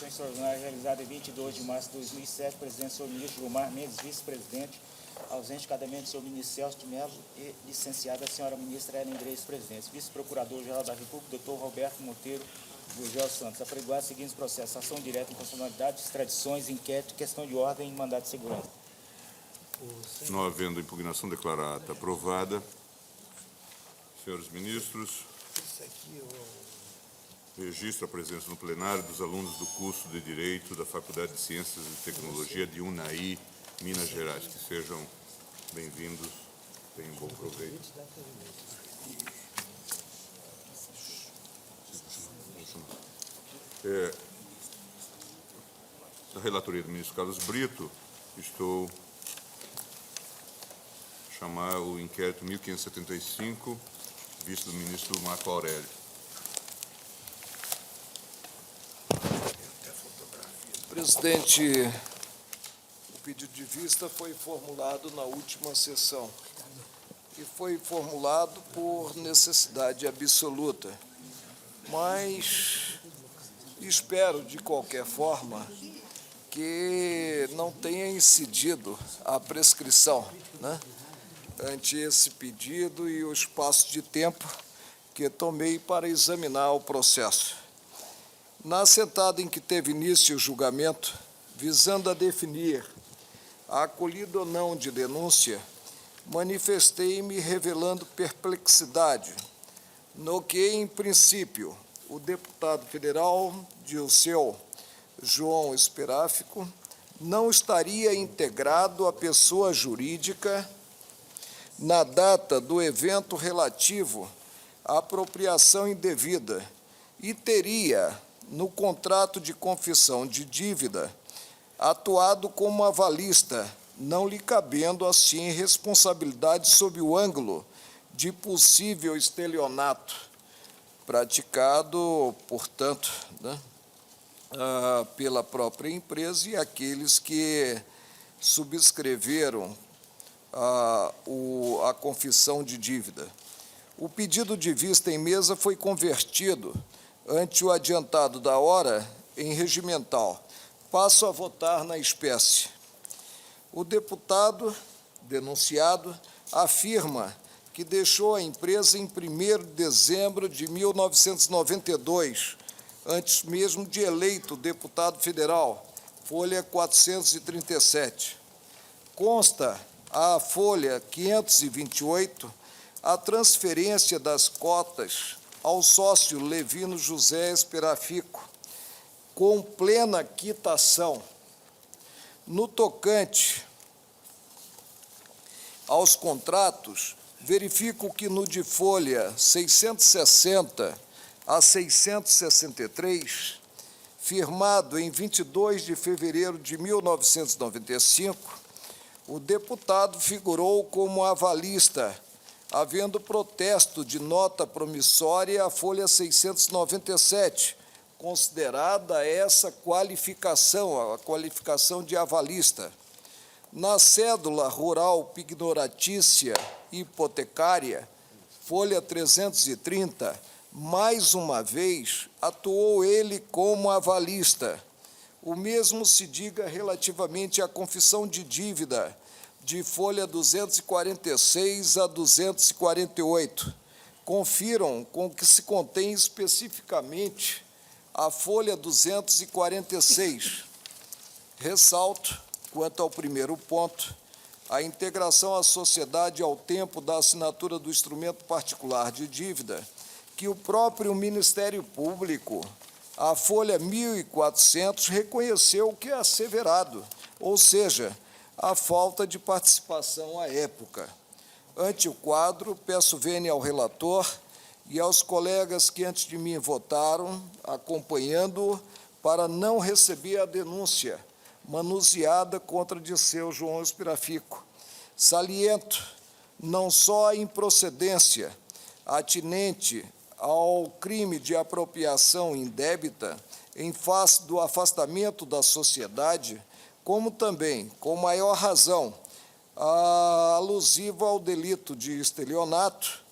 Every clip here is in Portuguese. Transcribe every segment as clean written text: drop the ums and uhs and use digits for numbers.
sessão extraordinária realizada em 22 de março de 2007, presidente, senhor ministro Gilmar Mendes, vice-presidente, ausente cadamente, senhor ministro Celso de Mello e licenciada a senhora ministra Ellen Grace, presidente, vice-procurador-geral da República, doutor Roberto Monteiro Gurgel Santos. Apregoar os seguintes processos: ação direta, inconstitucionalidade, extradições, inquérito, questão de ordem e mandado de segurança. Não havendo impugnação, declaro a ata aprovada. Senhores ministros, registro a presença no plenário dos alunos do curso de Direito da Faculdade de Ciências e Tecnologia de Unai, Minas Gerais. Que sejam bem-vindos, tenham bom proveito. A relatoria do ministro Carlos Brito, estou a chamar o inquérito 1575, visto do ministro Marco Aurélio. Presidente, o pedido de vista foi formulado na última sessão e foi formulado por necessidade absoluta, mas espero, de qualquer forma, que não tenha incidido a prescrição, né, ante esse pedido e o espaço de tempo que tomei para examinar o processo. Na assentada em que teve início o julgamento, visando a definir a acolhida ou não de denúncia, manifestei-me revelando perplexidade no que, em princípio, o deputado federal Dirceu João Esperáfico não estaria integrado à pessoa jurídica na data do evento relativo à apropriação indevida e teria, no contrato de confissão de dívida, atuado como avalista, não lhe cabendo, assim, responsabilidade sob o ângulo de possível estelionato praticado, portanto, né, pela própria empresa e aqueles que subscreveram a confissão de dívida. O pedido de vista em mesa foi convertido, ante o adiantado da hora, em regimental. Passo a votar na espécie. O deputado denunciado afirma que deixou a empresa em 1º de dezembro de 1992, antes mesmo de eleito deputado federal, folha 437. Consta a folha 528 a transferência das cotas ao sócio Levino José Esperafico, com plena quitação. No tocante aos contratos, verifico que no de folha 660 a 663, firmado em 22 de fevereiro de 1995, o deputado figurou como avalista, havendo protesto de nota promissória à folha 697, considerada essa qualificação, a qualificação de avalista. Na cédula rural pignoratícia hipotecária, folha 330, mais uma vez, atuou ele como avalista. O mesmo se diga relativamente à confissão de dívida, de folha 246 a 248. Confiram com que se contém especificamente a folha 246. Ressalto, quanto ao primeiro ponto, a integração à sociedade ao tempo da assinatura do instrumento particular de dívida, que o próprio Ministério Público, a folha 1400, reconheceu que é asseverado, ou seja, a falta de participação à época. Ante o quadro, peço vênia ao relator e aos colegas que antes de mim votaram, acompanhando-o, para não receber a denúncia manuseada contra Dirceu João Esperafico. Saliento não só a improcedência atinente ao crime de apropriação indébita em face do afastamento da sociedade, como também, com maior razão, alusiva ao delito de estelionato,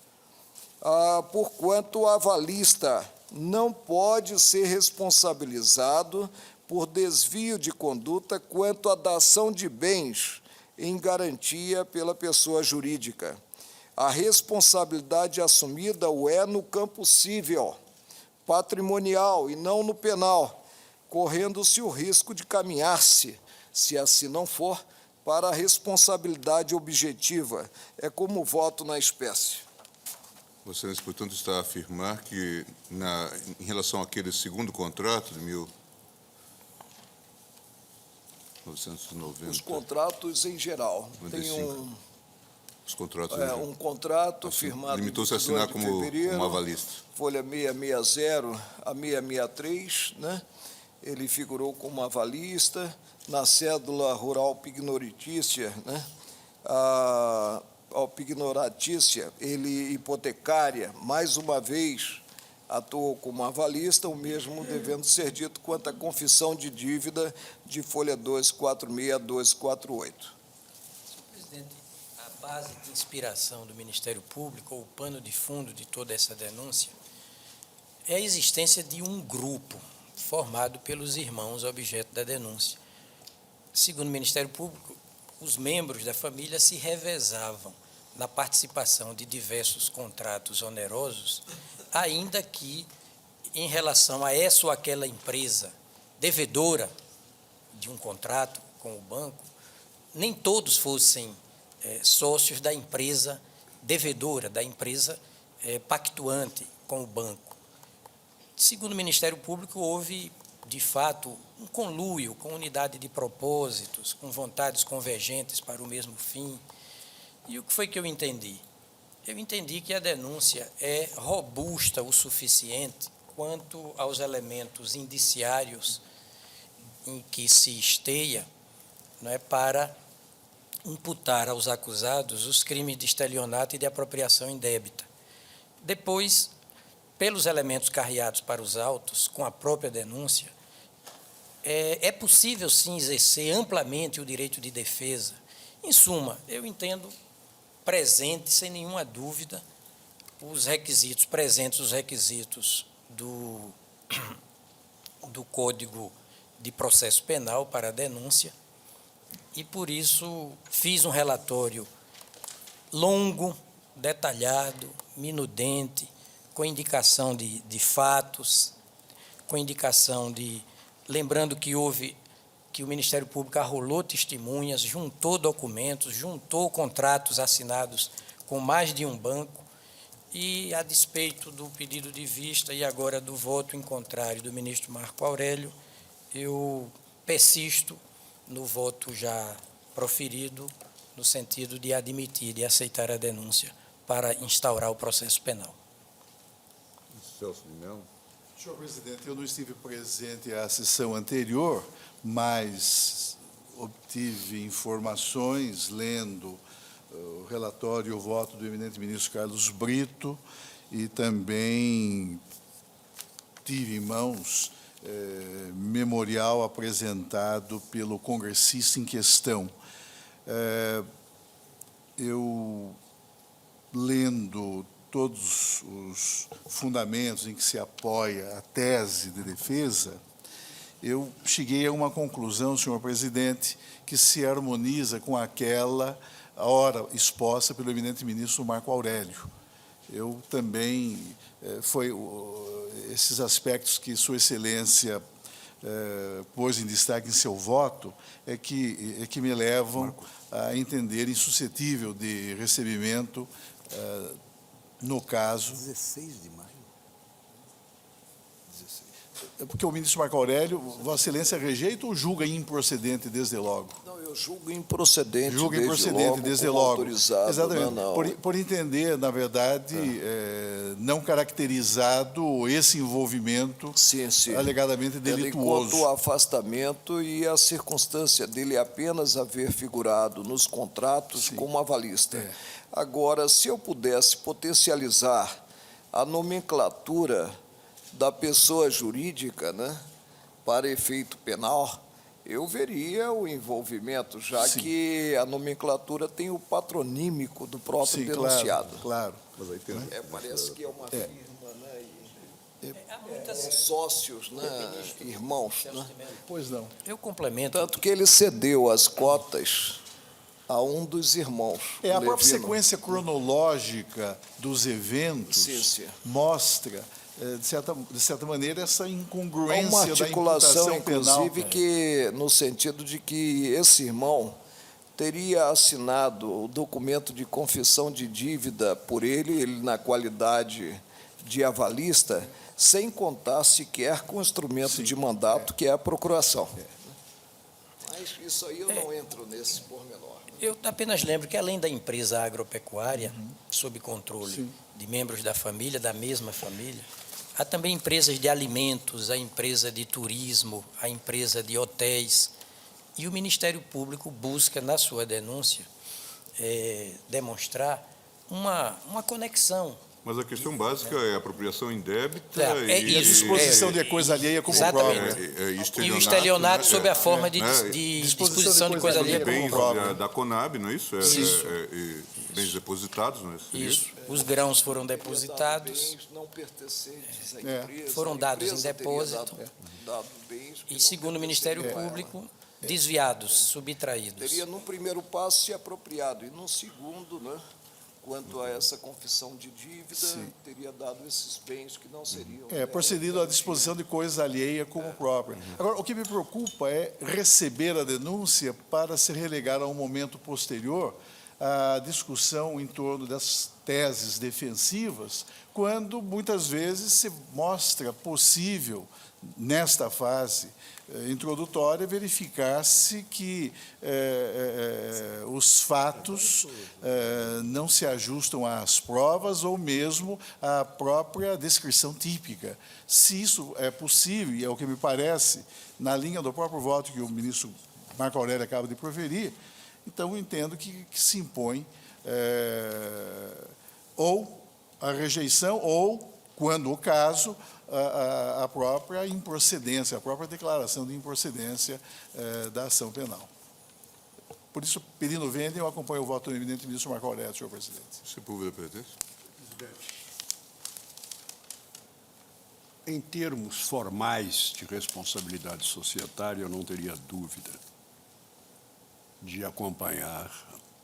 porquanto o avalista não pode ser responsabilizado por desvio de conduta quanto à dação de bens em garantia pela pessoa jurídica. A responsabilidade assumida o é no campo civil, patrimonial e não no penal, correndo-se o risco de caminhar-se, se assim não for, para a responsabilidade objetiva. É como voto na espécie. Vossa Excelência, portanto, está a afirmar que, em relação àquele segundo contrato de 1990... Os contratos em geral. Tem 95. Os contratos... um contrato firmado limitou-se a em assinar 18 de como fevereiro, avalista. folha 660 a 663, né? Ele figurou como avalista, na cédula rural pignoratícia, né? A pignoratícia, ele hipotecária, mais uma vez, atuou como avalista, o mesmo devendo ser dito quanto à confissão de dívida de folha 246 a 248. Presidente, a base de inspiração do Ministério Público, ou o pano de fundo de toda essa denúncia, é a existência de um grupo formado pelos irmãos objeto da denúncia. Segundo o Ministério Público, os membros da família se revezavam na participação de diversos contratos onerosos, ainda que, em relação a essa ou aquela empresa devedora de um contrato com o banco, nem todos fossem sócios da empresa devedora, da empresa pactuante com o banco. Segundo o Ministério Público, houve, de fato, um conluio com unidade de propósitos, com vontades convergentes para o mesmo fim. E o que foi que eu entendi? Eu entendi que a denúncia é robusta o suficiente quanto aos elementos indiciários em que se esteia, não é, para imputar aos acusados os crimes de estelionato e de apropriação indébita. Depois, pelos elementos carreados para os autos, com a própria denúncia, é possível, sim, exercer amplamente o direito de defesa. Em suma, eu entendo presente, sem nenhuma dúvida, os requisitos do Código de Processo Penal para a denúncia, e, por isso, fiz um relatório longo, detalhado, minudente, com indicação de fatos, com indicação de... Lembrando que o Ministério Público arrolou testemunhas, juntou documentos, juntou contratos assinados com mais de um banco, e, a despeito do pedido de vista e agora do voto em contrário do ministro Marco Aurélio, eu persisto no voto já proferido, no sentido de admitir e aceitar a denúncia para instaurar o processo penal. Celso de Mello. Senhor presidente, eu não estive presente à sessão anterior, mas obtive informações lendo o relatório e o voto do eminente ministro Carlos Brito, e também tive em mãos memorial apresentado pelo congressista em questão. Eu, lendo todos os fundamentos em que se apoia a tese de defesa, eu cheguei a uma conclusão, senhor presidente, que se harmoniza com aquela ora exposta pelo eminente ministro Marco Aurélio. Eu também, esses aspectos que Sua Excelência pôs em destaque em seu voto, é que me levam a entender insuscetível de recebimento, no caso... 16 de maio. 16. É porque o ministro Marco Aurélio, Vossa Excelência, rejeita ou julga improcedente desde logo? Não, eu julgo improcedente, Julga improcedente desde como logo. autorizado. Exatamente. Não. Por entender, na verdade, não caracterizado esse envolvimento Sim. alegadamente delituoso. Quanto ao afastamento e a circunstância dele apenas haver figurado nos contratos como avalista. Agora, se eu pudesse potencializar a nomenclatura da pessoa jurídica, né, para efeito penal, eu veria o envolvimento, já que a nomenclatura tem o patronímico do próprio denunciado. Claro. Mas aí tem... Parece que é uma firma, né? Há muitas... sócios, né, irmãos, né? Pois não. Eu complemento. Tanto que ele cedeu as cotas a um dos irmãos. A própria Levino. sequência cronológica dos eventos Sim, sim. mostra, de certa maneira, essa Há incongruência uma da articulação, imputação penal. inclusive, que, no sentido de que esse irmão teria assinado o documento de confissão de dívida por ele na qualidade de avalista, sem contar sequer com o instrumento de mandato, que é a procuração. Mas isso aí eu não entro nesse pormenor. Eu apenas lembro que, além da empresa agropecuária, sob controle Sim. de membros da família, da mesma família, há também empresas de alimentos, a empresa de turismo, a empresa de hotéis. E o Ministério Público busca, na sua denúncia, demonstrar uma conexão. Mas a questão básica é a apropriação indébita É E a isso, disposição de coisa alheia como Exatamente. própria. E o estelionato né? sob a forma de Disposição disposição de coisa alheia como Bens própria. da Conab, não é isso? Isso. Bens depositados, não é isso? Isso. Os grãos foram depositados. Bens não pertencentes à É. empresa. Foram A dados empresa em teria depósito. dado bens que E, não segundo o Ministério pertenceriam a Público, desviados, ela. subtraídos. Teria, num primeiro passo, se apropriado, e num segundo, né, quanto a essa confissão de dívida, Sim. teria dado esses bens que não seriam... Procedido à disposição de coisa alheia como própria. Agora, o que me preocupa é receber a denúncia para se relegar a um momento posterior à discussão em torno das teses defensivas, quando muitas vezes se mostra possível, nesta fase introdutória, verificar-se que os fatos não se ajustam às provas ou mesmo à própria descrição típica. Se isso é possível, e é o que me parece, na linha do próprio voto que o ministro Marco Aurélio acaba de proferir, então eu entendo que se impõe ou a rejeição ou, quando o caso, a própria improcedência, a própria declaração de improcedência da ação penal. Por isso, pedindo vênia, eu acompanho o voto do eminente ministro Marco Aurélio, senhor presidente. Sepúlveda, presidente. Em termos formais de responsabilidade societária, eu não teria dúvida de acompanhar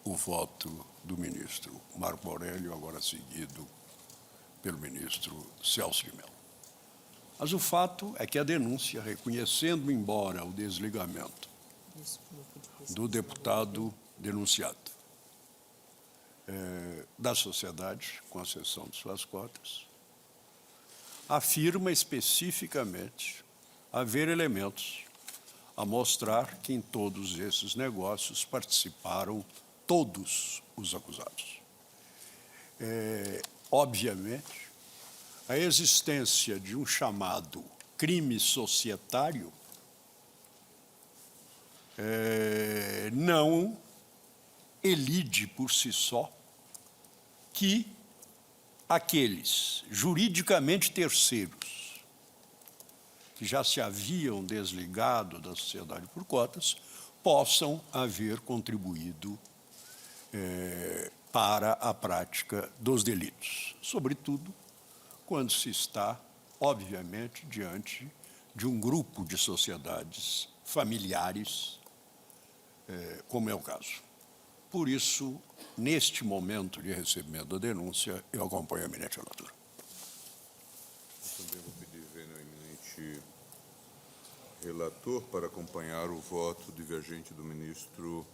o voto do ministro Marco Aurélio, agora seguido pelo ministro Celso de Mello. Mas o fato é que a denúncia, reconhecendo, embora o desligamento do deputado denunciado da sociedade, com a cessão de suas cotas, afirma especificamente haver elementos a mostrar que em todos esses negócios participaram todos os acusados. Obviamente, a existência de um chamado crime societário não elide por si só que aqueles juridicamente terceiros que já se haviam desligado da sociedade por cotas possam haver contribuído para a prática dos delitos, sobretudo quando se está, obviamente, diante de um grupo de sociedades familiares, como é o caso. Por isso, neste momento de recebimento da denúncia, eu acompanho a eminente relatora. Também vou pedir vênia ao eminente relator para acompanhar o voto divergente do ministro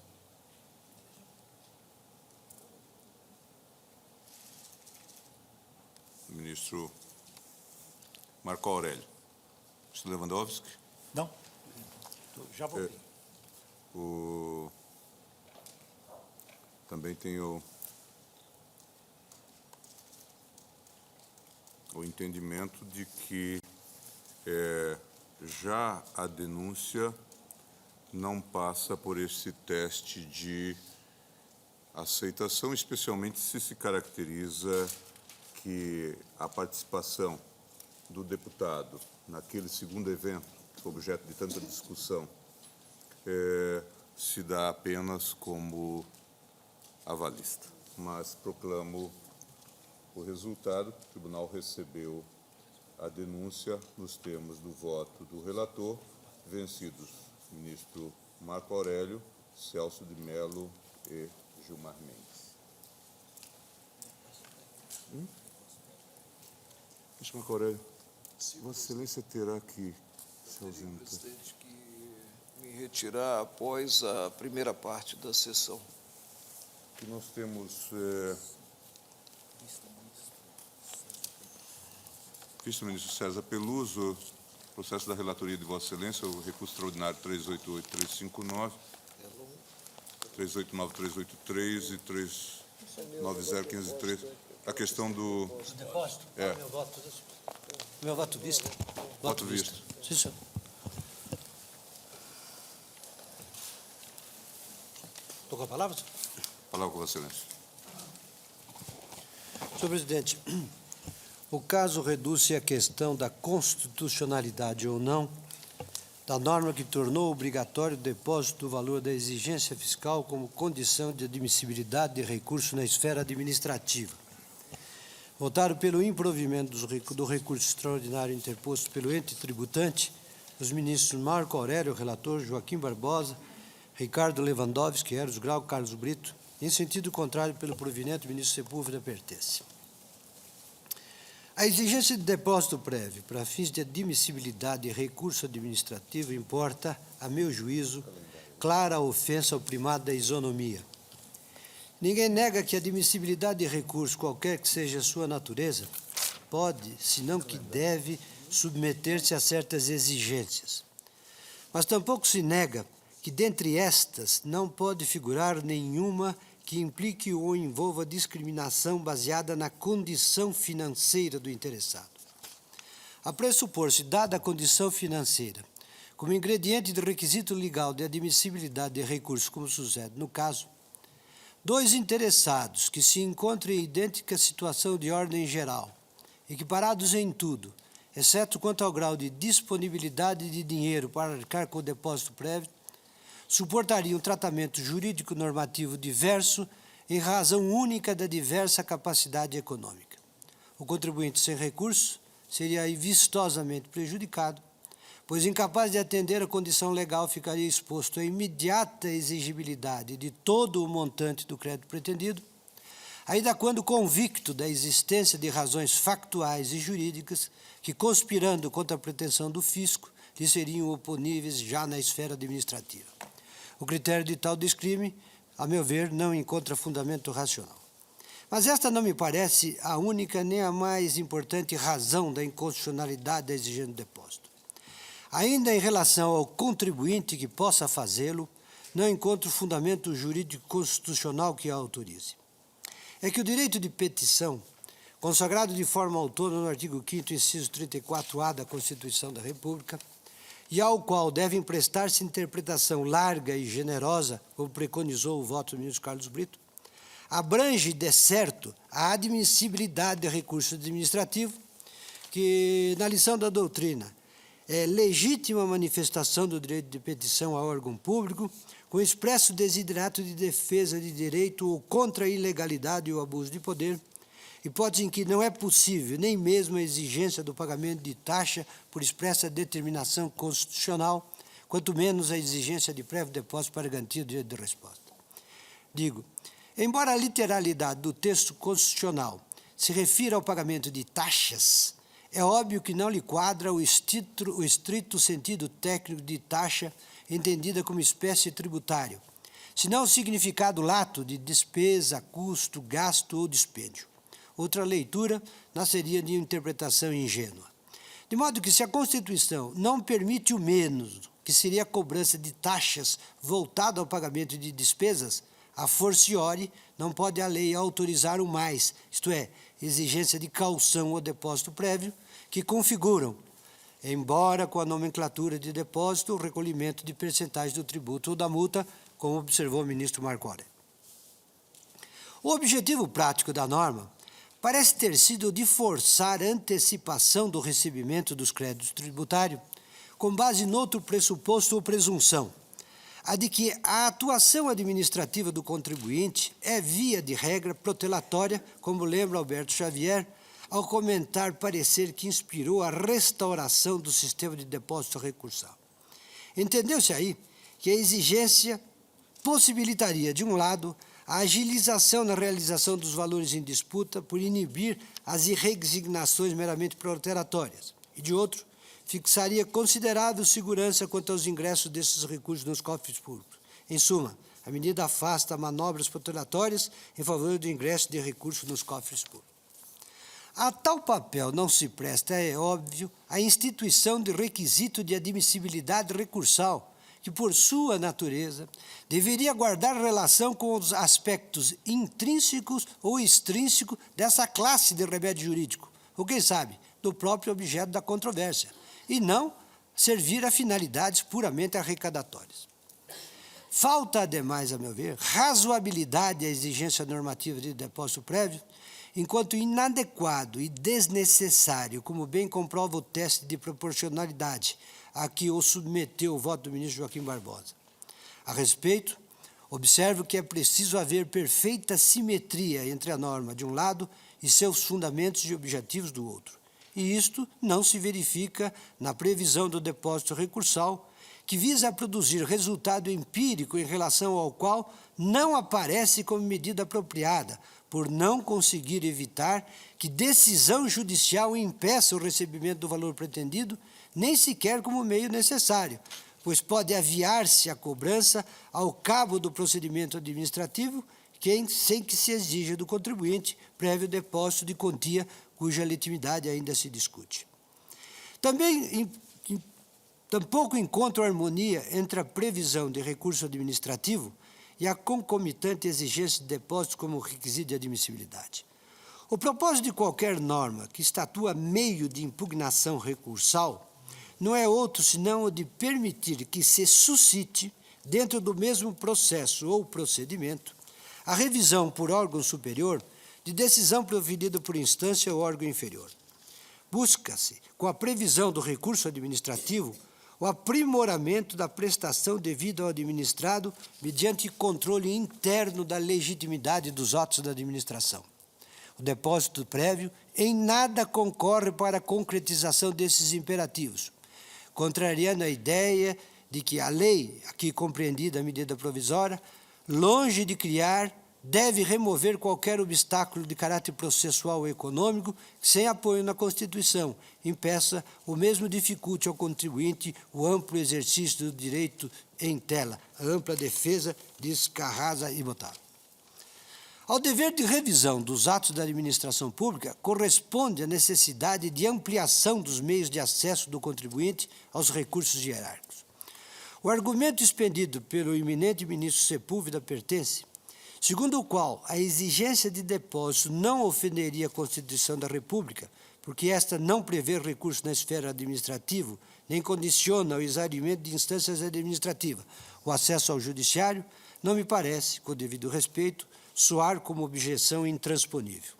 Marco Aurélio. Mr. Lewandowski. Não, já voltei. Também tenho o entendimento de que já a denúncia não passa por esse teste de aceitação, especialmente se caracteriza que a participação do deputado naquele segundo evento, objeto de tanta discussão, se dá apenas como avalista. Mas proclamo o resultado. O tribunal recebeu a denúncia nos termos do voto do relator, vencidos ministro Marco Aurélio, Celso de Mello e Gilmar Mendes. Ministro Marco Aurélio, Vossa Excelência terá que se ausentar. Presidente, que me retirar após a primeira parte da sessão. Que nós temos vice-ministro César Peluso, processo da relatoria de Vossa Excelência, o recurso extraordinário 388-359, 389-383 e 390-503. A questão do O depósito? É. Meu voto vista. voto visto. Sim, senhor. Estou com a palavra, senhor? Palavra com Vossa Excelência. Senhor presidente, o caso reduz-se à questão da constitucionalidade ou não da norma que tornou obrigatório o depósito do valor da exigência fiscal como condição de admissibilidade de recurso na esfera administrativa. Votaram pelo improvimento do recurso extraordinário interposto pelo ente tributante os ministros Marco Aurélio, relator, Joaquim Barbosa, Ricardo Lewandowski, Eros Grau, Carlos Brito, em sentido contrário pelo provimento ministro Sepúlveda Pertence. A exigência de depósito prévio para fins de admissibilidade de recurso administrativo importa, a meu juízo, clara ofensa ao primado da isonomia. Ninguém nega que a admissibilidade de recurso, qualquer que seja a sua natureza, pode, se não que deve, submeter-se a certas exigências. Mas tampouco se nega que, dentre estas, não pode figurar nenhuma que implique ou envolva discriminação baseada na condição financeira do interessado. A pressupor-se, dada a condição financeira, como ingrediente do requisito legal de admissibilidade de recurso, como sucede no caso, dois interessados que se encontram em idêntica situação de ordem geral, equiparados em tudo, exceto quanto ao grau de disponibilidade de dinheiro para arcar com o depósito prévio, suportariam um tratamento jurídico normativo diverso em razão única da diversa capacidade econômica. O contribuinte sem recurso seria aí vistosamente prejudicado, pois incapaz de atender a condição legal ficaria exposto à imediata exigibilidade de todo o montante do crédito pretendido, ainda quando convicto da existência de razões factuais e jurídicas que, conspirando contra a pretensão do fisco, lhe seriam oponíveis já na esfera administrativa. O critério de tal descrime, a meu ver, não encontra fundamento racional. Mas esta não me parece a única nem a mais importante razão da inconstitucionalidade da exigência do depósito. Ainda em relação ao contribuinte que possa fazê-lo, não encontro fundamento jurídico constitucional que a autorize. É que o direito de petição, consagrado de forma autônoma no artigo 5º, inciso 34A da Constituição da República, e ao qual deve prestar-se interpretação larga e generosa, como preconizou o voto do ministro Carlos Brito, abrange, de certo, a admissibilidade de recurso administrativo, que, na lição da doutrina, é legítima manifestação do direito de petição a órgão público, com expresso desiderato de defesa de direito ou contra a ilegalidade ou abuso de poder, hipótese em que não é possível nem mesmo a exigência do pagamento de taxa por expressa determinação constitucional, quanto menos a exigência de prévio depósito para garantia do direito de resposta. Digo, embora a literalidade do texto constitucional se refira ao pagamento de taxas, é óbvio que não lhe quadra o estrito sentido técnico de taxa entendida como espécie tributária, senão o significado lato de despesa, custo, gasto ou dispêndio. Outra leitura nasceria de interpretação ingênua. De modo que, se a Constituição não permite o menos, que seria a cobrança de taxas voltada ao pagamento de despesas, a forciori não pode a lei autorizar o mais, isto é, exigência de caução ou depósito prévio, que configuram, embora com a nomenclatura de depósito, o recolhimento de percentagem do tributo ou da multa, como observou o ministro Marco Aurélio. O objetivo prático da norma parece ter sido de forçar a antecipação do recebimento dos créditos tributários, com base noutro pressuposto ou presunção, a de que a atuação administrativa do contribuinte é, via de regra, protelatória, como lembra Alberto Xavier, ao comentar parecer que inspirou a restauração do sistema de depósito recursal. Entendeu-se aí que a exigência possibilitaria, de um lado, a agilização na realização dos valores em disputa por inibir as irresignações meramente proteratórias, e, de outro, fixaria considerável segurança quanto aos ingressos desses recursos nos cofres públicos. Em suma, a medida afasta manobras proteratórias em favor do ingresso de recursos nos cofres públicos. A tal papel não se presta, é óbvio, a instituição de requisito de admissibilidade recursal, que, por sua natureza, deveria guardar relação com os aspectos intrínsecos ou extrínsecos dessa classe de remédio jurídico, ou, quem sabe, do próprio objeto da controvérsia, e não servir a finalidades puramente arrecadatórias. Falta, ademais, a meu ver, razoabilidade à exigência normativa de depósito prévio, enquanto inadequado e desnecessário, como bem comprova o teste de proporcionalidade a que o submeteu o voto do ministro Joaquim Barbosa. A respeito, observo que é preciso haver perfeita simetria entre a norma, de um lado, e seus fundamentos e objetivos do outro. E isto não se verifica na previsão do depósito recursal, que visa produzir resultado empírico em relação ao qual não aparece como medida apropriada, por não conseguir evitar que decisão judicial impeça o recebimento do valor pretendido, nem sequer como meio necessário, pois pode aviar-se a cobrança ao cabo do procedimento administrativo, sem que se exija do contribuinte prévio depósito de quantia cuja legitimidade ainda se discute. Tampouco encontro harmonia entre a previsão de recurso administrativo e a concomitante exigência de depósito como requisito de admissibilidade. O propósito de qualquer norma que estatua meio de impugnação recursal não é outro senão o de permitir que se suscite, dentro do mesmo processo ou procedimento, a revisão por órgão superior de decisão proferida por instância ou órgão inferior. Busca-se, com a previsão do recurso administrativo, o aprimoramento da prestação devida ao administrado mediante controle interno da legitimidade dos atos da administração. O depósito prévio em nada concorre para a concretização desses imperativos, contrariando a ideia de que a lei, aqui compreendida a medida provisória, longe de criar, deve remover qualquer obstáculo de caráter processual ou econômico que, sem apoio na Constituição, impeça ou mesmo dificulte ao contribuinte o amplo exercício do direito em tela, a ampla defesa, diz Carrasa e Botar. Ao dever de revisão dos atos da administração pública corresponde a necessidade de ampliação dos meios de acesso do contribuinte aos recursos hierárquicos. O argumento expendido pelo eminente ministro Sepúlveda pertence, segundo o qual a exigência de depósito não ofenderia a Constituição da República, porque esta não prevê recurso na esfera administrativa, nem condiciona o exaurimento de instâncias administrativas. O acesso ao judiciário não me parece, com o devido respeito, soar como objeção intransponível.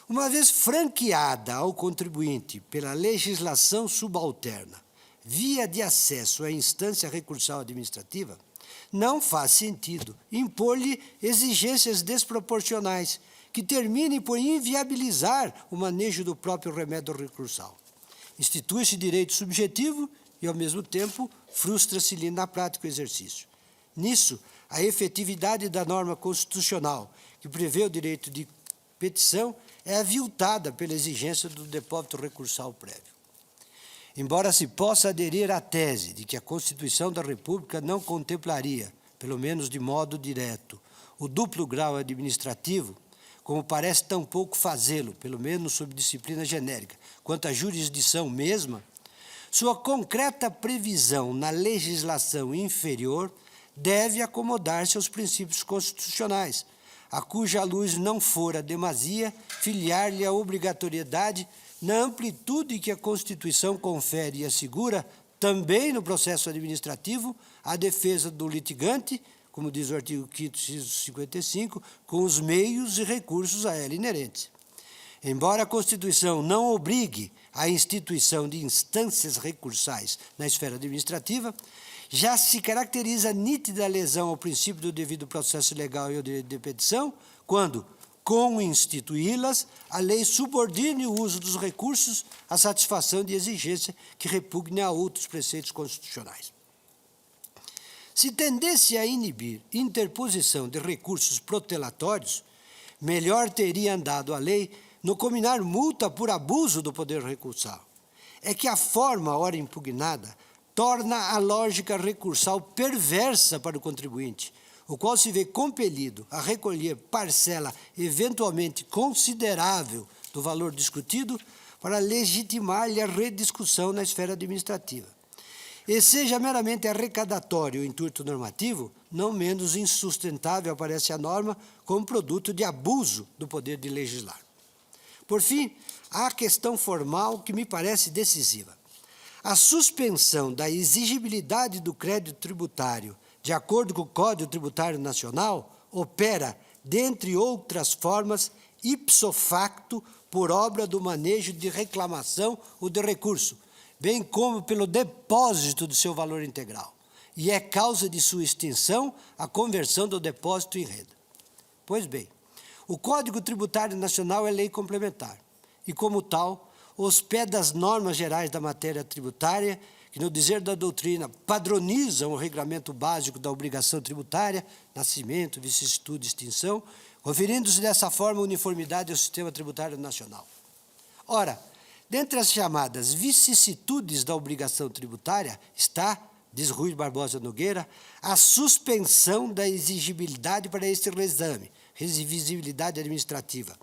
Uma vez franqueada ao contribuinte pela legislação subalterna, via de acesso à instância recursal administrativa, não faz sentido impor-lhe exigências desproporcionais que terminem por inviabilizar o manejo do próprio remédio recursal. Institui-se direito subjetivo e, ao mesmo tempo, frustra-se-lhe na prática o exercício. Nisso, a efetividade da norma constitucional que prevê o direito de petição é aviltada pela exigência do depósito recursal prévio. Embora se possa aderir à tese de que a Constituição da República não contemplaria, pelo menos de modo direto, o duplo grau administrativo, como parece tampouco fazê-lo, pelo menos sob disciplina genérica, quanto à jurisdição mesma, sua concreta previsão na legislação inferior deve acomodar-se aos princípios constitucionais, a cuja luz não fora demasia filiar-lhe a obrigatoriedade na amplitude que a Constituição confere e assegura, também no processo administrativo, a defesa do litigante, como diz o artigo 5º, inciso 55, com os meios e recursos a ela inerentes. Embora a Constituição não obrigue a instituição de instâncias recursais na esfera administrativa, já se caracteriza nítida lesão ao princípio do devido processo legal e ao direito de petição, quando, com instituí-las, a lei subordine o uso dos recursos à satisfação de exigência que repugne a outros preceitos constitucionais. Se tendesse a inibir interposição de recursos protelatórios, melhor teria andado a lei no combinar multa por abuso do poder recursal. É que a forma ora impugnada torna a lógica recursal perversa para o contribuinte, o qual se vê compelido a recolher parcela eventualmente considerável do valor discutido para legitimar-lhe a rediscussão na esfera administrativa. E seja meramente arrecadatório o intuito normativo, não menos insustentável aparece a norma como produto de abuso do poder de legislar. Por fim, há a questão formal que me parece decisiva. A suspensão da exigibilidade do crédito tributário, de acordo com o Código Tributário Nacional, opera, dentre outras formas, ipso facto, por obra do manejo de reclamação ou de recurso, bem como pelo depósito do seu valor integral, e é causa de sua extinção a conversão do depósito em renda. Pois bem, o Código Tributário Nacional é lei complementar, e como tal, hospeda as normas gerais da matéria tributária, que, no dizer da doutrina, padronizam o regramento básico da obrigação tributária, nascimento, vicissitude e extinção, conferindo-se dessa forma uniformidade ao sistema tributário nacional. Ora, dentre as chamadas vicissitudes da obrigação tributária está, diz Rui Barbosa Nogueira, a suspensão da exigibilidade para este reexame, revisibilidade administrativa.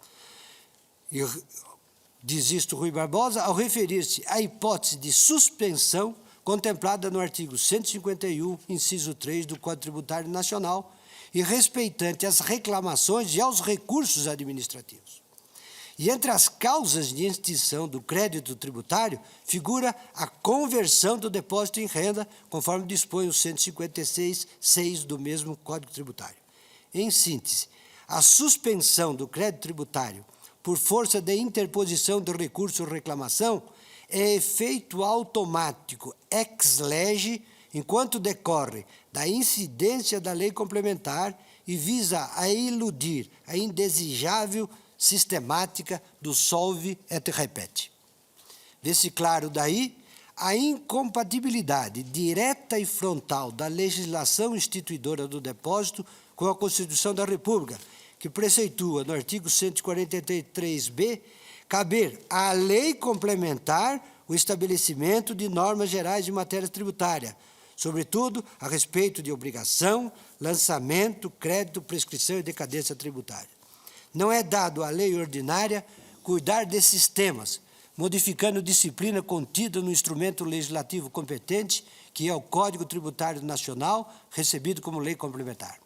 E diz isto Rui Barbosa ao referir-se à hipótese de suspensão contemplada no artigo 151, inciso 3 do Código Tributário Nacional e respeitante às reclamações e aos recursos administrativos. E entre as causas de extinção do crédito tributário figura a conversão do depósito em renda, conforme dispõe o 156.6 do mesmo Código Tributário. Em síntese, a suspensão do crédito tributário por força da interposição do recurso ou reclamação é efeito automático ex lege, enquanto decorre da incidência da lei complementar e visa a eludir a indesejável sistemática do solve et repete. Vê-se claro daí a incompatibilidade direta e frontal da legislação instituidora do depósito com a Constituição da República, que preceitua, no artigo 143b, caber à lei complementar o estabelecimento de normas gerais de matéria tributária, sobretudo a respeito de obrigação, lançamento, crédito, prescrição e decadência tributária. Não é dado à lei ordinária cuidar desses temas, modificando disciplina contida no instrumento legislativo competente, que é o Código Tributário Nacional, recebido como lei complementar.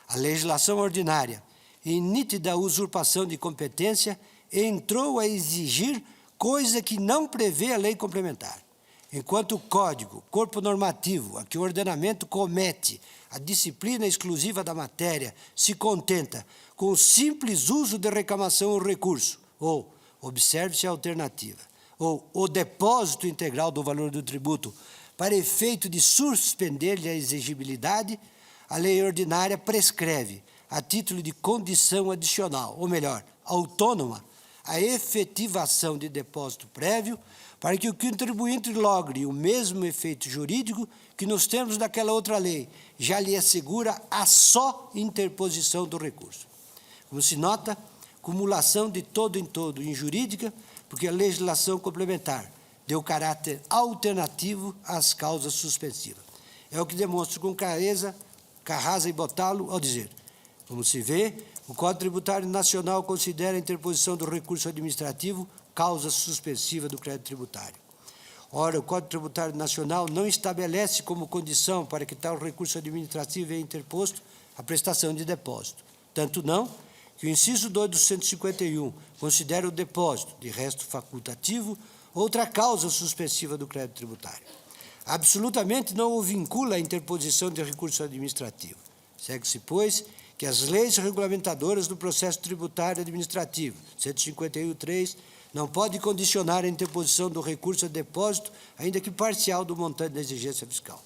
A legislação ordinária, em nítida usurpação de competência, entrou a exigir coisa que não prevê a lei complementar. Enquanto o Código, corpo normativo, a que o ordenamento comete a disciplina exclusiva da matéria, se contenta com o simples uso de reclamação ou recurso, ou, observe-se a alternativa, ou o depósito integral do valor do tributo para efeito de suspender-lhe a exigibilidade, a lei ordinária prescreve, a título de condição adicional, ou melhor, autônoma, a efetivação de depósito prévio para que o contribuinte logre o mesmo efeito jurídico que, nos termos daquela outra lei, já lhe assegura a só interposição do recurso. Como se nota, cumulação de todo em todo injurídica, porque a legislação complementar deu caráter alternativo às causas suspensivas. É o que demonstra com clareza Carrasa e Bottalo ao dizer: como se vê, o Código Tributário Nacional considera a interposição do recurso administrativo causa suspensiva do crédito tributário. Ora, o Código Tributário Nacional não estabelece como condição para que tal recurso administrativo venha interposto a prestação de depósito. Tanto não que o inciso 2 do 151 considera o depósito, de resto facultativo, outra causa suspensiva do crédito tributário. Absolutamente não o vincula à interposição de recurso administrativo. Segue-se, pois, que as leis regulamentadoras do processo tributário administrativo, 151.3, não podem condicionar a interposição do recurso a depósito, ainda que parcial, do montante da exigência fiscal.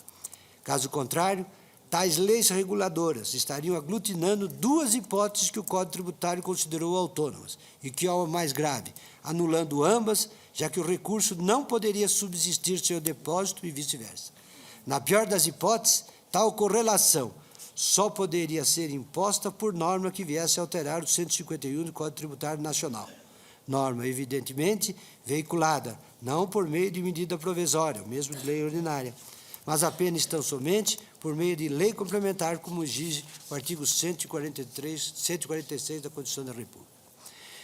Caso contrário, Tais leis reguladoras estariam aglutinando duas hipóteses que o Código Tributário considerou autônomas, e que é a mais grave, anulando ambas, já que o recurso não poderia subsistir sem o depósito e vice-versa. Na pior das hipóteses, tal correlação só poderia ser imposta por norma que viesse a alterar o 151 do Código Tributário Nacional. Norma, evidentemente, veiculada não por meio de medida provisória, mesmo de lei ordinária, mas apenas tão somente por meio de lei complementar, como exige o artigo 146 da Constituição da República.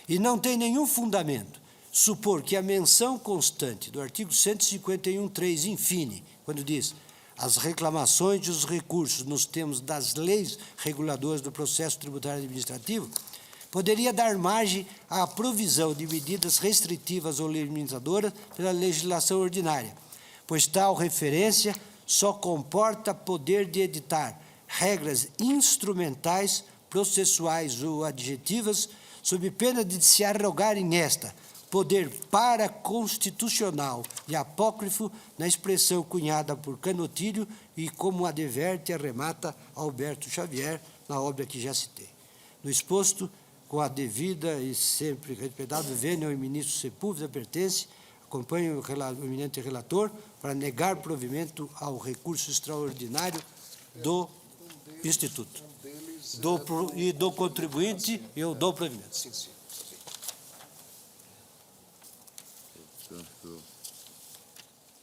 E não tem nenhum fundamento supor que a menção constante do artigo 151.3, infine, quando diz as reclamações e os recursos nos termos das leis reguladoras do processo tributário administrativo, poderia dar margem à provisão de medidas restritivas ou limitadoras pela legislação ordinária, pois tal referência só comporta poder de editar regras instrumentais, processuais ou adjetivas, sob pena de se arrogarem esta poder paraconstitucional e apócrifo na expressão cunhada por Canotilho e como adverte e arremata Alberto Xavier na obra que já citei. No exposto, com a devida e sempre respeitado vênia ao ministro Sepúlveda pertence, acompanho o eminente relator para negar provimento ao recurso extraordinário do Instituto, e do contribuinte e eu dou provimento. Sim, sim. Portanto,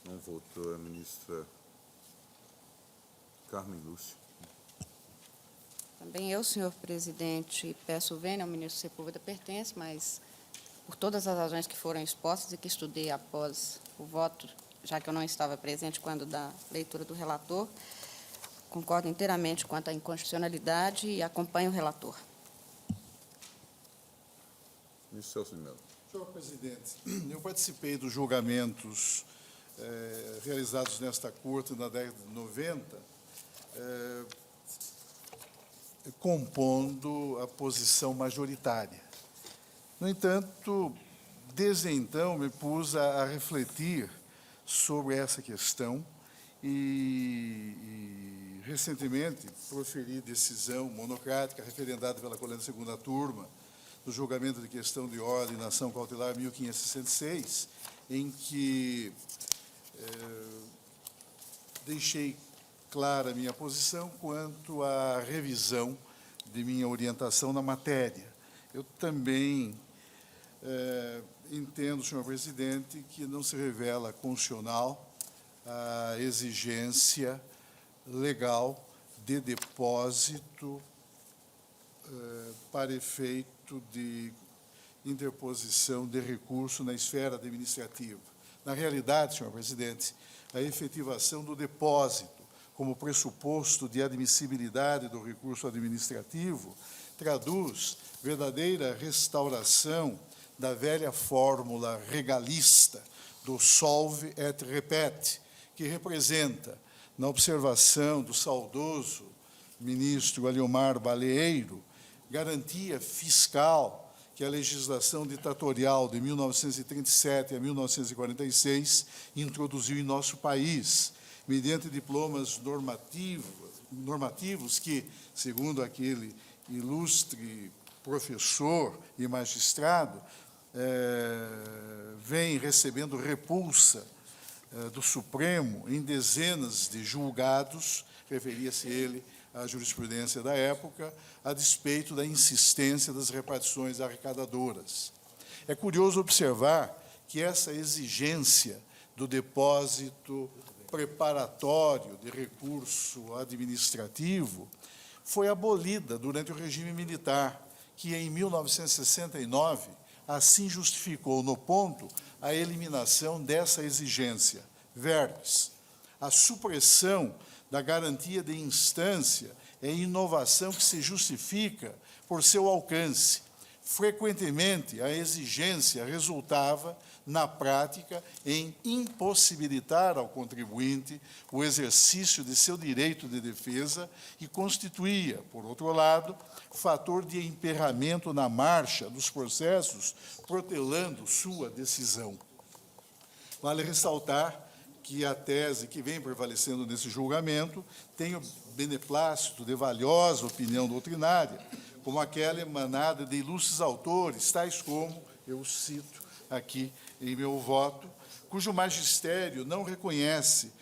não votou a ministra Carmen Lúcia. Também eu, senhor presidente, peço vênia ao ministro Sepúlveda pertence, mas por todas as razões que foram expostas e que estudei após o voto, já que eu não estava presente quando da leitura do relator, concordo inteiramente quanto à inconstitucionalidade e acompanho o relator. Ministro Celso de Mello. Senhor presidente, eu participei dos julgamentos realizados nesta Corte na década de 90, compondo a posição majoritária. No entanto, desde então, me pus a refletir sobre essa questão e recentemente proferi decisão monocrática referendada pela 42ª turma do julgamento de questão de ordem na ação cautelar 1566, em que deixei clara a minha posição quanto à revisão de minha orientação na matéria. Eu também entendo, senhor presidente, que não se revela constitucional a exigência legal de depósito para efeito de interposição de recurso na esfera administrativa. Na realidade, senhor presidente, a efetivação do depósito como pressuposto de admissibilidade do recurso administrativo traduz verdadeira restauração da velha fórmula regalista do solve et repete, que representa, na observação do saudoso ministro Aliomar Baleeiro, garantia fiscal que a legislação ditatorial de 1937 a 1946 introduziu em nosso país, mediante diplomas normativos que, segundo aquele ilustre professor e magistrado, vem recebendo repulsa do Supremo em dezenas de julgados, referia-se ele à jurisprudência da época, a despeito da insistência das repartições arrecadadoras. É curioso observar que essa exigência do depósito preparatório de recurso administrativo foi abolida durante o regime militar, que em 1969 assim justificou no ponto a eliminação dessa exigência, verbis. A supressão da garantia de instância é inovação que se justifica por seu alcance. Frequentemente, a exigência resultava, na prática, em impossibilitar ao contribuinte o exercício de seu direito de defesa e constituía, por outro lado, fator de emperramento na marcha dos processos, protelando sua decisão. Vale ressaltar que a tese que vem prevalecendo nesse julgamento tem o beneplácito de valiosa opinião doutrinária, como aquela emanada de ilustres autores, tais como, eu cito aqui em meu voto, cujo magistério não reconhece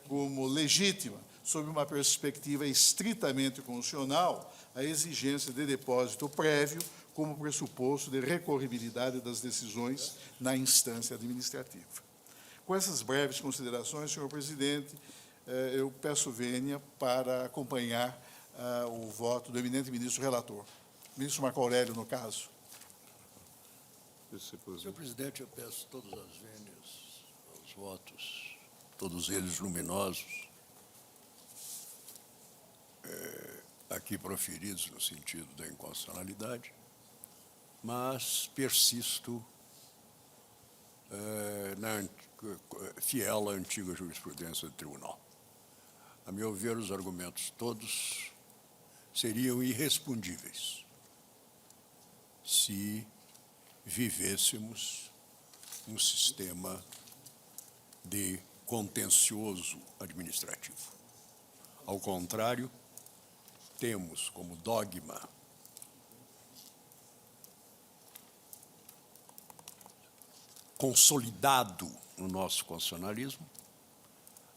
como legítima, sob uma perspectiva estritamente constitucional, a exigência de depósito prévio como pressuposto de recorribilidade das decisões na instância administrativa. Com essas breves considerações, senhor presidente, eu peço vênia para acompanhar o voto do eminente ministro relator. Ministro Marco Aurélio, no caso. Senhor presidente, eu peço todas as vênias aos votos, todos eles luminosos, aqui proferidos no sentido da inconstitucionalidade, mas persisto fiel à antiga jurisprudência do tribunal. A meu ver, os argumentos todos seriam irrespondíveis se vivêssemos um sistema de contencioso administrativo. Ao contrário, temos como dogma consolidado no nosso constitucionalismo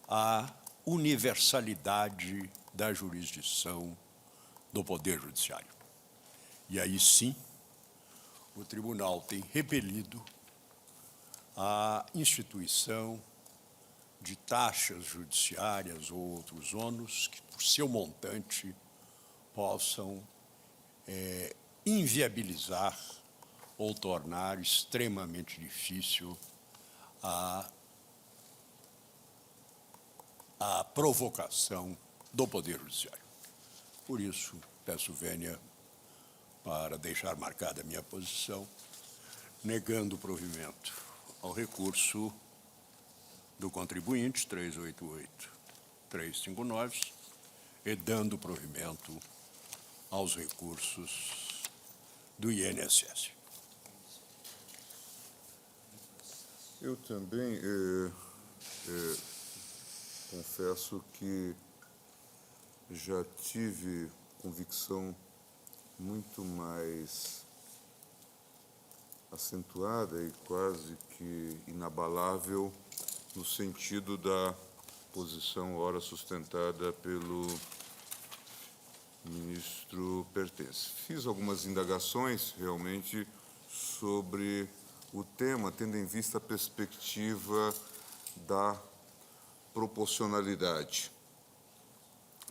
a universalidade da jurisdição do Poder Judiciário. E aí sim, o tribunal tem repelido a instituição de taxas judiciárias ou outros ônus que, por seu montante, possam inviabilizar ou tornar extremamente difícil a provocação do Poder Judiciário. Por isso, peço vênia para deixar marcada a minha posição, negando o provimento ao recurso do contribuinte 388-359 e dando provimento aos recursos do INSS. Eu também confesso que já tive convicção muito mais acentuada e quase que inabalável no sentido da posição ora sustentada pelo ministro Pertence. Fiz algumas indagações realmente sobre o tema, tendo em vista a perspectiva da proporcionalidade,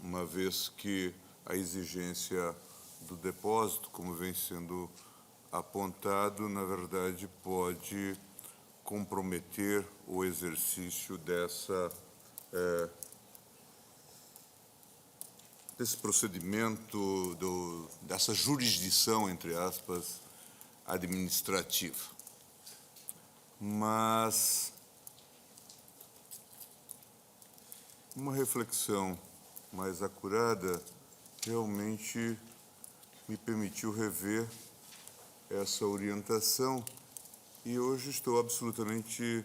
uma vez que a exigência do depósito, como vem sendo apontado, na verdade pode comprometer o exercício desse procedimento, dessa jurisdição, entre aspas, administrativa. Mas uma reflexão mais acurada realmente me permitiu rever essa orientação e hoje estou absolutamente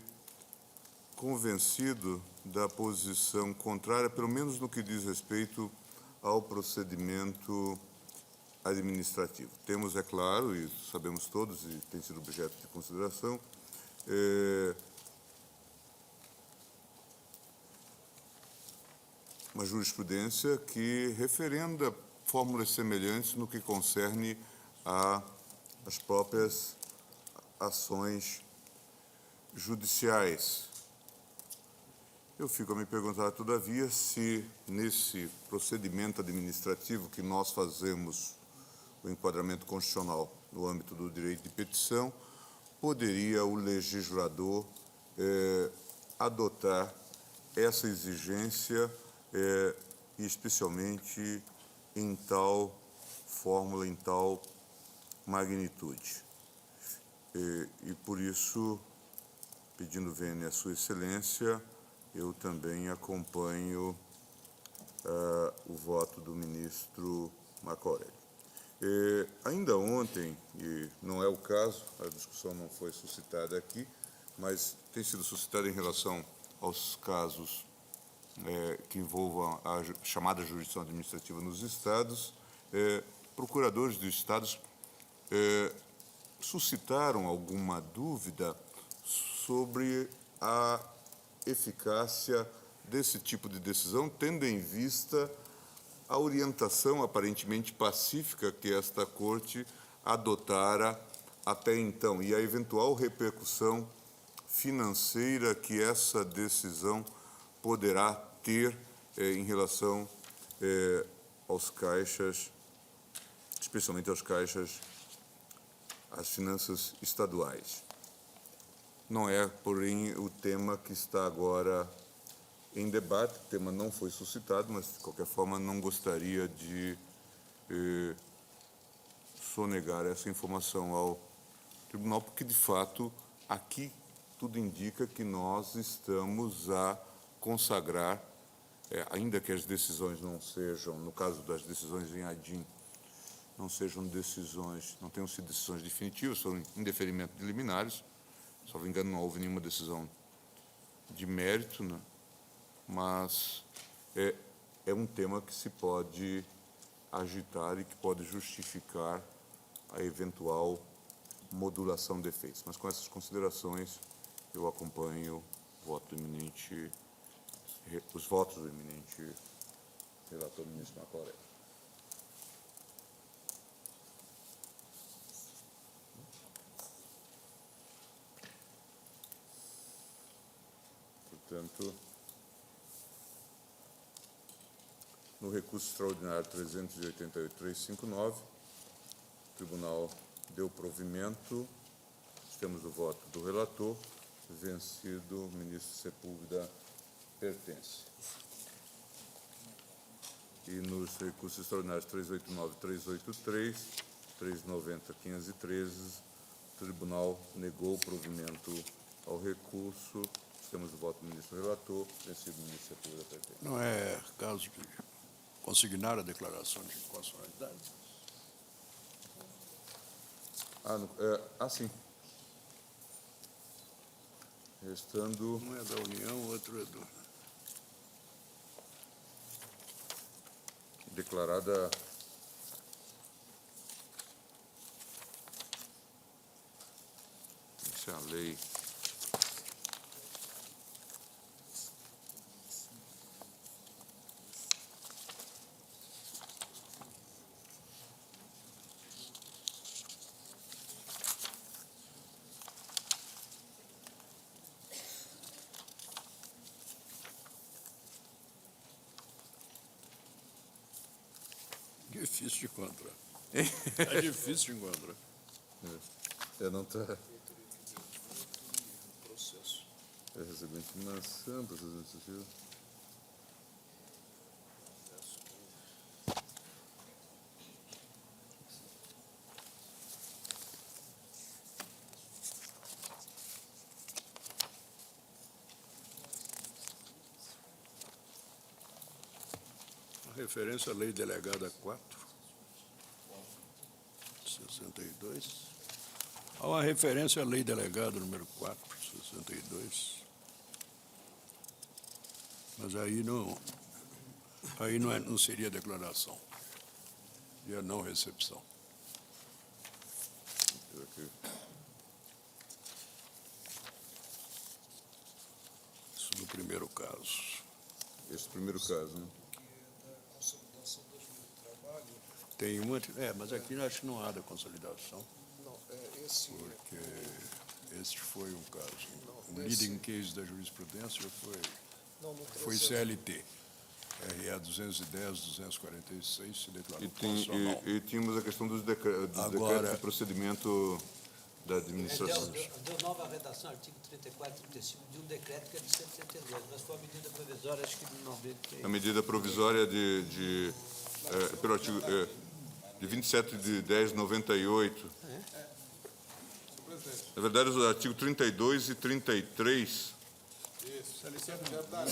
convencido da posição contrária, pelo menos no que diz respeito ao procedimento administrativo. Temos, é claro, e sabemos todos, e tem sido objeto de consideração, uma jurisprudência que referenda fórmulas semelhantes no que concerne às próprias ações judiciais. Eu fico a me perguntar, todavia, se nesse procedimento administrativo que nós fazemos o enquadramento constitucional no âmbito do direito de petição, poderia o legislador adotar essa exigência, e especialmente em tal fórmula, em tal magnitude. E por isso, pedindo vênia à Sua Excelência, eu também acompanho o voto do ministro Marco Aurélio. Ainda ontem, e não é o caso, a discussão não foi suscitada aqui, mas tem sido suscitada em relação aos casos que envolvam a chamada jurisdição administrativa nos estados, procuradores dos estados suscitaram alguma dúvida sobre a eficácia desse tipo de decisão, tendo em vista a orientação aparentemente pacífica que esta Corte adotara até então e a eventual repercussão financeira que essa decisão poderá ter em relação aos caixas, especialmente aos caixas, às finanças estaduais. Não é, porém, o tema que está agora em debate. O tema não foi suscitado, mas, de qualquer forma, não gostaria de sonegar essa informação ao tribunal, porque, de fato, aqui tudo indica que nós estamos a consagrar, ainda que as decisões não sejam, no caso das decisões em ADIM, não sejam decisões, não tenham sido decisões definitivas, foram indeferimento de liminares, se não me engano, não houve nenhuma decisão de mérito, né? Mas é um tema que se pode agitar e que pode justificar a eventual modulação de efeitos. Mas com essas considerações, eu acompanho os votos do eminente relator ministro Marco Aurélio. Portanto, no recurso extraordinário 388.359, o tribunal deu provimento, temos o voto do relator, vencido o ministro Sepúlveda pertence. E nos recursos extraordinários 389.383, 390.513, o tribunal negou o provimento ao recurso. Temos o voto do ministro relator, vencido o ministro Sepúlveda pertence. Não é caso de consignar a declaração de inconstitucionalidade? Sim. Restando... Um é da União, o outro é do... declarada essa é a lei Difícil de encontrar. É difícil de encontrar. não está recebi intimação, processo administrativo. Referência à Lei Delegada 4, 62. Há uma referência à Lei Delegada número 4, 62. Mas aí não seria declaração, seria não recepção. Isso no primeiro caso. Esse primeiro caso, né? Tem uma, mas aqui acho que não há da consolidação. Não, esse... Porque este foi um caso. O leading case da jurisprudência foi CLT. RE 210, 246, se declarou constitucional. E tínhamos a questão dos decretos de procedimento da administração. Deu nova redação, artigo 34 e 35, de um decreto que é de 172, mas foi a medida provisória, acho que de 90. A medida provisória pelo artigo de 27 de 10 de 98. Na verdade, os artigos 32 e 33. Isso, a licença já está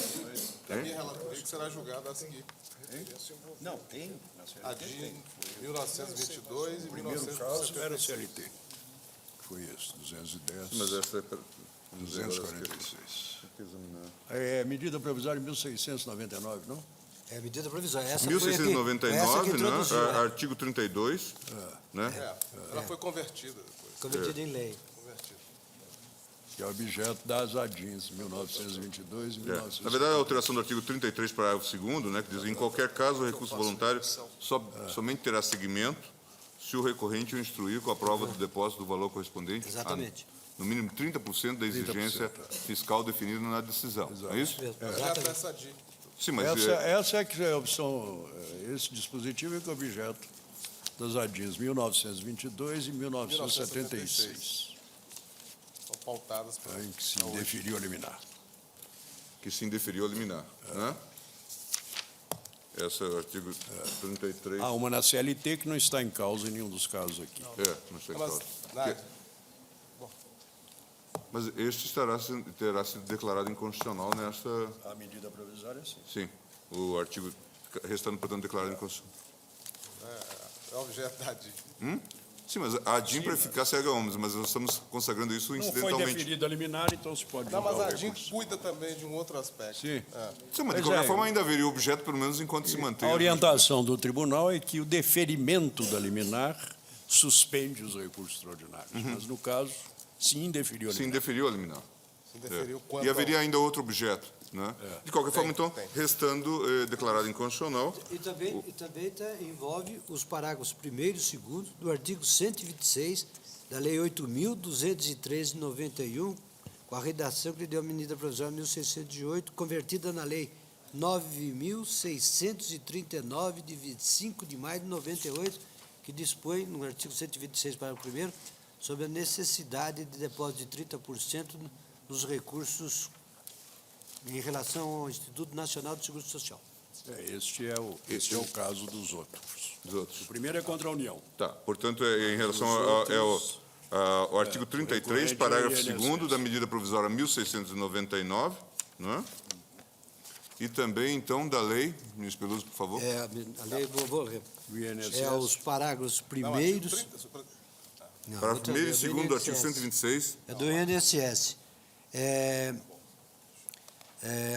na minha relatoria que será julgada a seguir. Não, tem. A de 1922 e O primeiro caso 1977. era CLT. Foi esse, 210. Mas essa 246. Tem que examinar. É medida provisória 1699, não? É a medida provisória. Essa foi a que 1699, né? introduziu, né? Artigo 32, né? Ela foi convertida depois. Convertida em lei. Convertida. Que é objeto das ADINs, 1922 e Na 1900. verdade, a alteração do artigo 33, parágrafo 2º, né, que diz: em qualquer caso, o recurso voluntário somente terá seguimento se o recorrente o instruir com a prova do depósito do valor correspondente Exatamente. a, no mínimo, 30% da exigência 30%, fiscal definida na decisão. Exato. É isso? Mesmo, Já exatamente. essa dica. Sim, mas Essa é que é a opção, esse dispositivo é que é objeto das ADINs 1922 e 1976, São pautadas para em que se indeferiu a liminar. que se indeferiu a liminar, né? Esse é o artigo 33. Há uma na CLT que não está em causa em nenhum dos casos aqui. Não sei Mas, qual. Nádia, Mas este terá sido declarado inconstitucional nesta... A medida provisória, sim. Sim, o artigo restando, portanto, declarado inconstitucional. é objeto da dica. Sim, mas a ADIM para eficácia erga omnes, mas nós estamos consagrando isso Não foi incidentalmente. deferida a liminar, então se pode Não, julgar mas a o DIN recurso. cuida também de um outro aspecto. Sim. Sim, mas de Pois qualquer é. forma ainda haveria objeto, pelo menos enquanto se mantém. A orientação do tribunal é que o deferimento da liminar suspende os recursos extraordinários, mas no caso se indeferiu a Se liminar. indeferiu a liminar. Se deferiu quanto E haveria ainda outro objeto, né? De qualquer forma, então, tem. restando declarado inconstitucional, E também envolve os parágrafos 1º e 2º do artigo 126 da Lei 8.213 de 91, com a redação que lhe deu a medida provisória 1608, convertida na Lei 9.639 de 25 de maio de 98, que dispõe, no artigo 126, parágrafo 1º, sobre a necessidade de depósito de 30% nos recursos em relação ao Instituto Nacional de Seguro Social. Este é o caso dos outros. dos outros. O primeiro é contra a União. Tá, portanto, em relação ao artigo 33, recorrente parágrafo ao 2º da medida provisória 1699, né? E também, então, da lei, ministro Peluso, por favor. É, a lei, vou ler. O INSS. É os parágrafos Não, artigo primeiros... 30, Não, Parágrafo outra 1º e vez, 2º do artigo INSS. 126. É do INSS.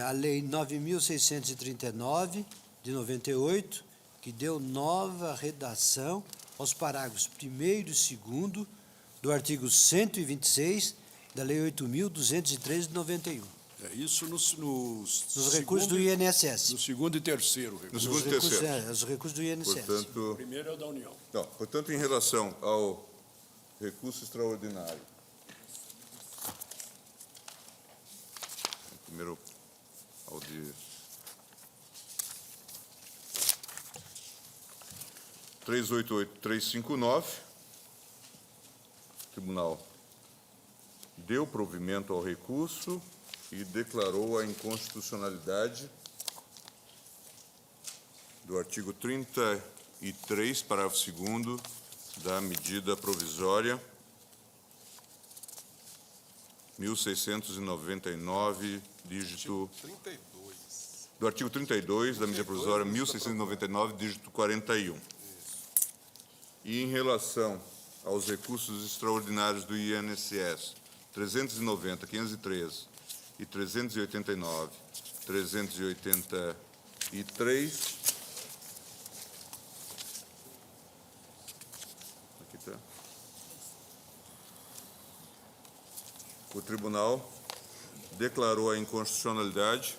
A Lei 9.639, de 98, que deu nova redação aos parágrafos 1º e 2º do artigo 126 da Lei 8.213, de 91. É isso nos Recursos do INSS. No segundo e terceiro recurso. No segundo e Recursos, terceiro. os recursos do INSS. Portanto, O primeiro é o da União. não, portanto, em relação ao recurso extraordinário, primeiro ao de 388359, o tribunal deu provimento ao recurso e declarou a inconstitucionalidade do artigo 33, parágrafo 2º da medida provisória 1699, dígito 32. do artigo 32 da medida provisória 1699, dígito 41. E em relação aos recursos extraordinários do INSS 390, 513 e 389, 383, aqui está. O tribunal declarou a inconstitucionalidade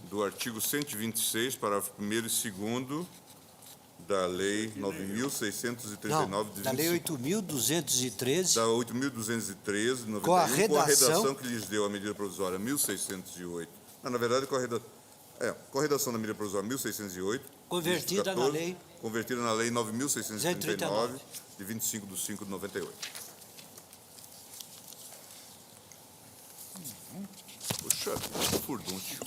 do artigo 126, parágrafo 1º e 2º da Lei 9.639 Não, de da Lei 25 8.213, da 8.213 de 91, Com a redação- redação que lhes deu a medida provisória 1.608. Não, na verdade, com a redação da medida provisória 1.608, Convertida dígito na 14, lei- convertida na Lei 9.639 139, de 25 de 5 de 98. Puxa, furdúncio.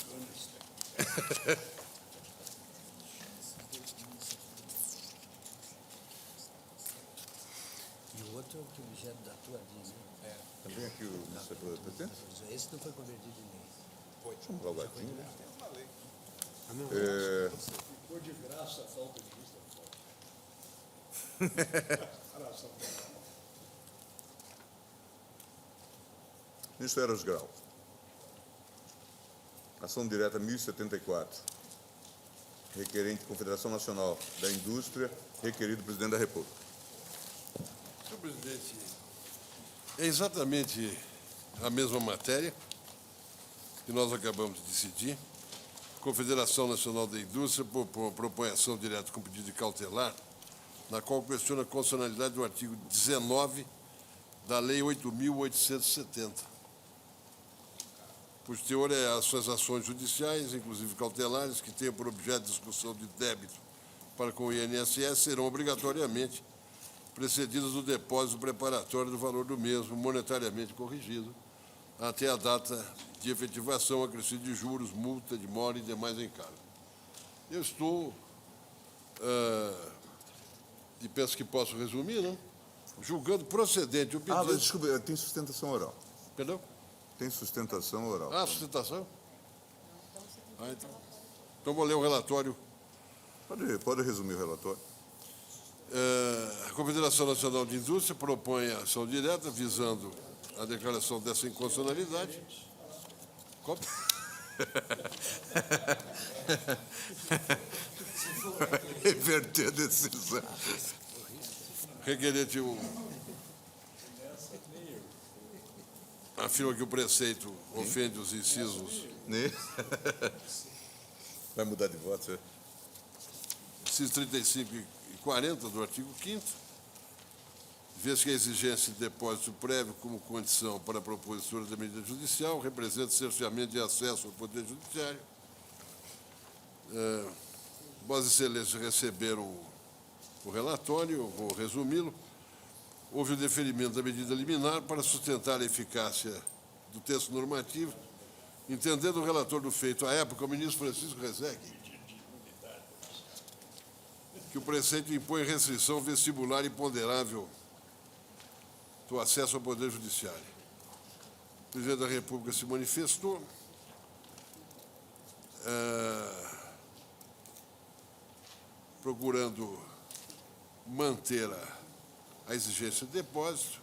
e o outro é o que objeto da tua diz, né? Também aqui o ministro da Presidência. Esse não foi convertido em lei. Vamos lá, Latinho, né? Ah, não. Ficou de graça a falta de vista. Ministro Eros Grau. Ação direta 1074. Requerente Confederação Nacional da Indústria, requerido presidente da República. Senhor presidente, é exatamente a mesma matéria que nós acabamos de decidir. A Confederação Nacional da Indústria propõe ação direta com pedido de cautelar, na qual questiona a constitucionalidade do artigo 19 da Lei 8.870. Por teor, as suas ações judiciais, inclusive cautelares, que tenham por objeto discussão de débito para com o INSS, serão obrigatoriamente precedidas do depósito preparatório do valor do mesmo, monetariamente corrigido, até a data de efetivação, acrescido de juros, multa de mora e demais encargos. Eu estou, e penso que posso resumir, né? Julgando procedente o pedido... Mas desculpa, tem sustentação oral. Perdão? Tem sustentação oral. Sustentação? Então vou ler o relatório. Pode resumir o relatório. A Confederação Nacional de Indústria propõe a ação direta visando a declaração dessa inconstitucionalidade. Como? Reverter a decisão. Requerente afirma que o preceito ofende os incisos. Vai mudar de voto, é? Incisos 35 e 40 do artigo 5º, vez que a exigência de depósito prévio como condição para a propositura da medida judicial representa cerceamento de acesso ao Poder Judiciário. Vossas Excelências receberam o relatório, vou resumi-lo. Houve o deferimento da medida liminar para sustentar a eficácia do texto normativo, entendendo o relator do feito à época, o ministro Francisco Rezec, que o preceito impõe restrição vestibular imponderável do acesso ao Poder Judiciário. O presidente da República se manifestou, procurando manter a exigência de depósito.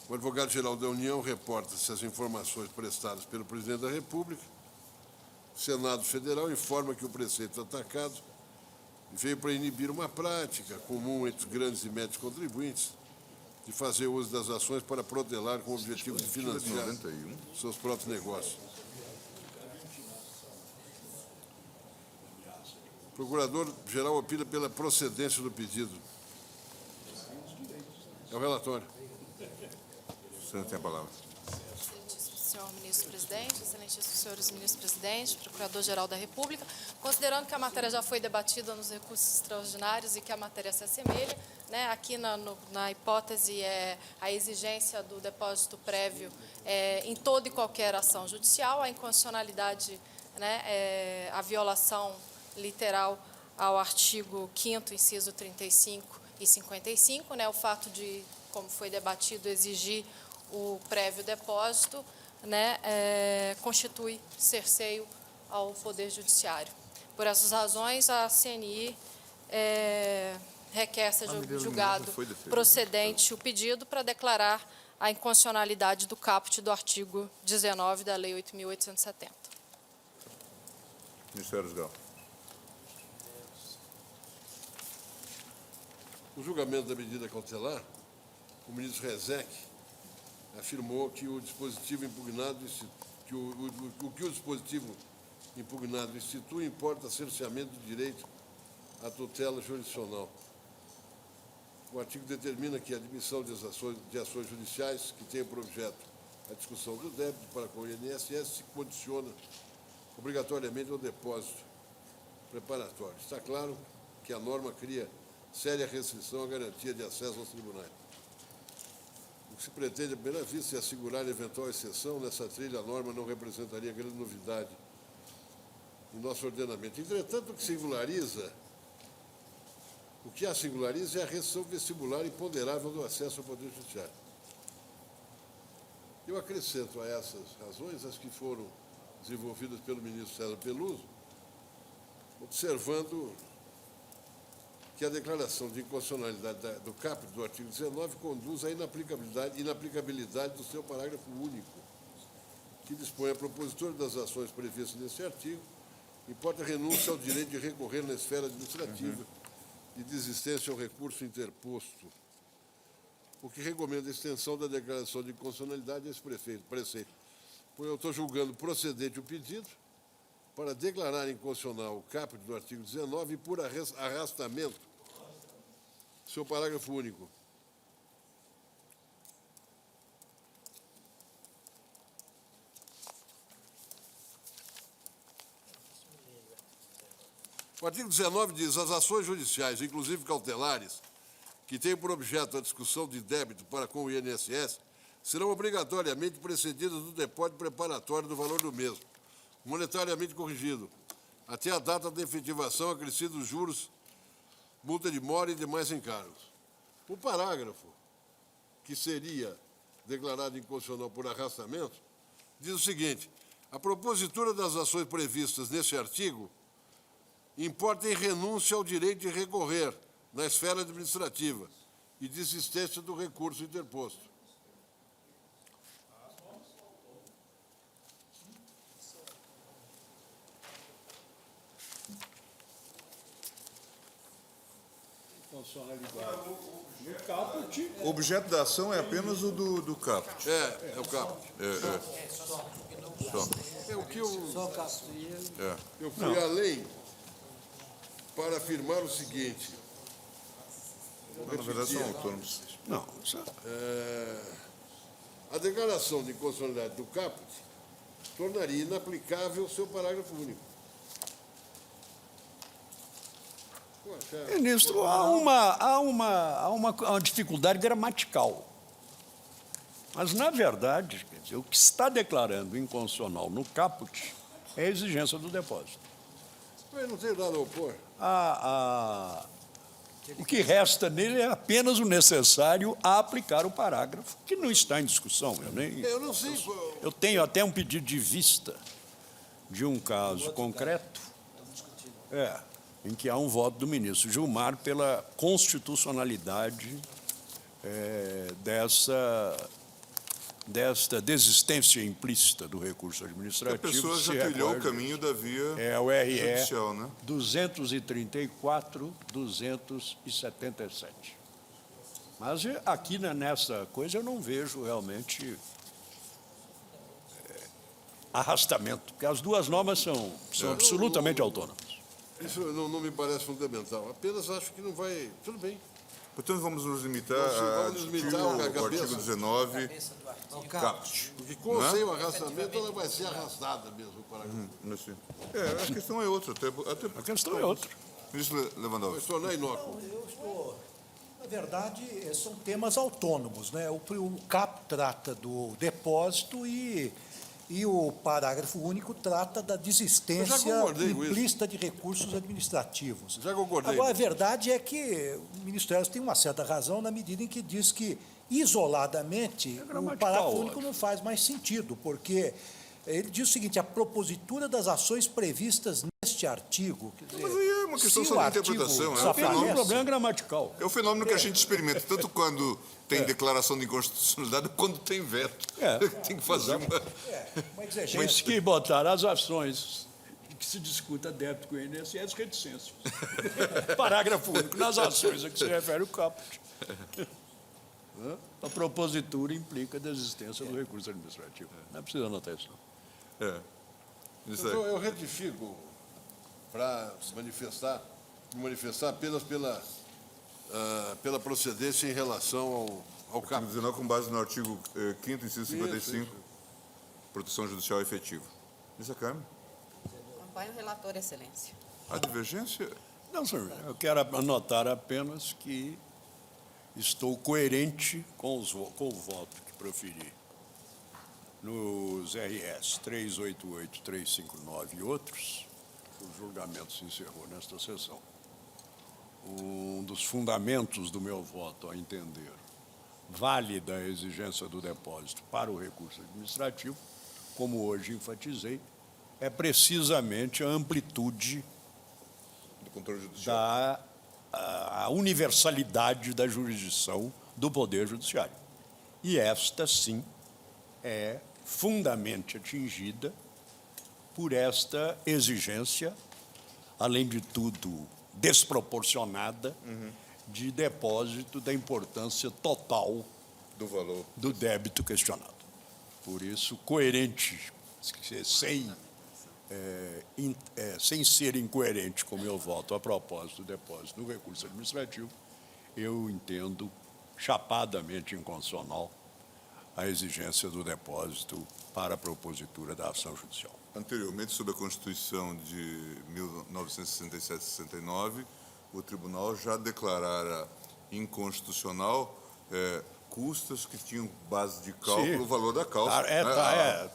O advogado-geral da União reporta-se as informações prestadas pelo presidente da República. O Senado Federal informa que o preceito atacado veio para inibir uma prática comum entre os grandes e médios contribuintes de fazer uso das ações para protelar com o objetivo de financiar seus próprios negócios. O Procurador-Geral opina pela procedência do pedido. É o relatório. O senhor tem a palavra. Excelentíssimo senhor ministro-presidente, excelentíssimos senhores ministros-presidentes, Procurador-Geral da República, considerando que a matéria já foi debatida nos recursos extraordinários e que a matéria se assemelha, né, aqui na hipótese a exigência do depósito prévio em toda e qualquer ação judicial, a inconstitucionalidade, né, a violação literal ao artigo 5º, inciso 35 e 55, né, o fato de, como foi debatido, exigir o prévio depósito, né, constitui cerceio ao Poder Judiciário. Por essas razões, a CNI requer seja julgado procedente o pedido para declarar a inconstitucionalidade do caput do artigo 19 da Lei 8.870. Ministro Eros Grau. No julgamento da medida cautelar, o ministro Rezec afirmou que o dispositivo impugnado, o dispositivo impugnado institui importa cerceamento do direito à tutela jurisdicional. O artigo determina que a admissão de ações judiciais que tenham por objeto a discussão do débito para com o INSS se condiciona obrigatoriamente ao depósito preparatório. Está claro que a norma cria séria restrição à garantia de acesso aos tribunais. O que se pretende, à primeira vista, é assegurar eventual exceção. Nessa trilha, a norma não representaria grande novidade no nosso ordenamento. Entretanto, o que a singulariza é a restrição vestibular imponderável do acesso ao Poder Judiciário. Eu acrescento a essas razões as que foram desenvolvidas pelo ministro César Peluso, observando que a declaração de inconstitucionalidade do caput do artigo 19 conduz à inaplicabilidade do seu parágrafo único, que dispõe a propositura das ações previstas neste artigo, importa a renúncia ao direito de recorrer na esfera administrativa e desistência ao recurso interposto, o que recomenda a extensão da declaração de inconstitucionalidade a esse preceito. Pois eu estou julgando procedente o pedido para declarar inconstitucional o caput do artigo 19 e, por arrastamento, seu parágrafo único. O artigo 19 diz: as ações judiciais, inclusive cautelares, que têm por objeto a discussão de débito para com o INSS, serão obrigatoriamente precedidas do depósito preparatório do valor do mesmo, monetariamente corrigido, até a data da efetivação acrescidos dos juros, multa de mora e demais encargos. O parágrafo, que seria declarado inconstitucional por arrastamento, diz o seguinte: a propositura das ações previstas neste artigo importa em renúncia ao direito de recorrer na esfera administrativa e desistência do recurso interposto. O objeto da ação é apenas o do caput. É o caput. Só. É o que eu É. fui além para afirmar o seguinte. Na verdade, são autônomos. Não, A declaração de inconstitucionalidade do caput tornaria inaplicável o seu parágrafo único. ministro, há uma dificuldade gramatical. Mas, na verdade, quer dizer, o que está declarando inconstitucional no caput é a exigência do depósito. Eu não tenho nada a opor. O que resta nele é apenas o necessário a aplicar o parágrafo, que não está em discussão. Eu não sei. Eu tenho até um pedido de vista de um caso concreto, em que há um voto do ministro Gilmar pela constitucionalidade desta desistência implícita do recurso administrativo. A pessoa já trilhou o caminho da via o RE judicial, né? 234-277. Mas aqui nessa coisa eu não vejo realmente arrastamento, porque as duas normas são absolutamente autônomas. Isso não me parece fundamental. Apenas acho que não vai... Tudo bem. Portanto, vamos nos limitar a discutir o artigo 19, caput. Porque com ou sem o arrastamento, ela vai ser arrastada mesmo. A questão é outra. A questão é outra. Ministro Lewandowski. Vai se tornar inócuo. Na verdade, são temas autônomos, né? O CAP trata do depósito e o parágrafo único trata da desistência implícita de recursos administrativos. Já concordei. Agora, a verdade é que o Ministério tem uma certa razão na medida em que diz que, isoladamente, o parágrafo único não faz mais sentido, porque ele diz o seguinte: a propositura das ações previstas neste artigo... Quer dizer, mas aí é uma questão só de interpretação. É um problema gramatical. É o fenômeno que a gente experimenta, tanto quando tem declaração de inconstitucionalidade, quanto tem veto. Tem que fazer uma exigência. Mas que botar as ações que se discuta débito com o INSS, reticências. Parágrafo único. Nas ações a que se refere o caput. A propositura implica a desistência do recurso administrativo. Não é preciso anotar isso. Eu retifico para me manifestar apenas pela procedência em relação ao caput. 19, com base no artigo 5º, inciso 55, proteção judicial efetiva. Ministra Carmen. Acompanho o relator, excelência. A divergência... Não, senhor. Eu quero anotar apenas que estou coerente com o voto que proferi nos RS 388, 359 e outros. O julgamento se encerrou nesta sessão. Um dos fundamentos do meu voto, a entender válida a exigência do depósito para o recurso administrativo, como hoje enfatizei, é precisamente a amplitude do controle judicial, da a universalidade da jurisdição do Poder Judiciário. E esta, sim, é fundamentalmente atingida por esta exigência, além de tudo desproporcionada, de depósito da importância total Do valor. do débito questionado. Por isso, coerente, sem ser incoerente com o meu voto a propósito do depósito do recurso administrativo, eu entendo chapadamente inconstitucional a exigência do depósito para a propositura da ação judicial. Anteriormente, sob a Constituição de 1967-69, o tribunal já declarara inconstitucional custas que tinham base de cálculo, Sim. o valor da causa.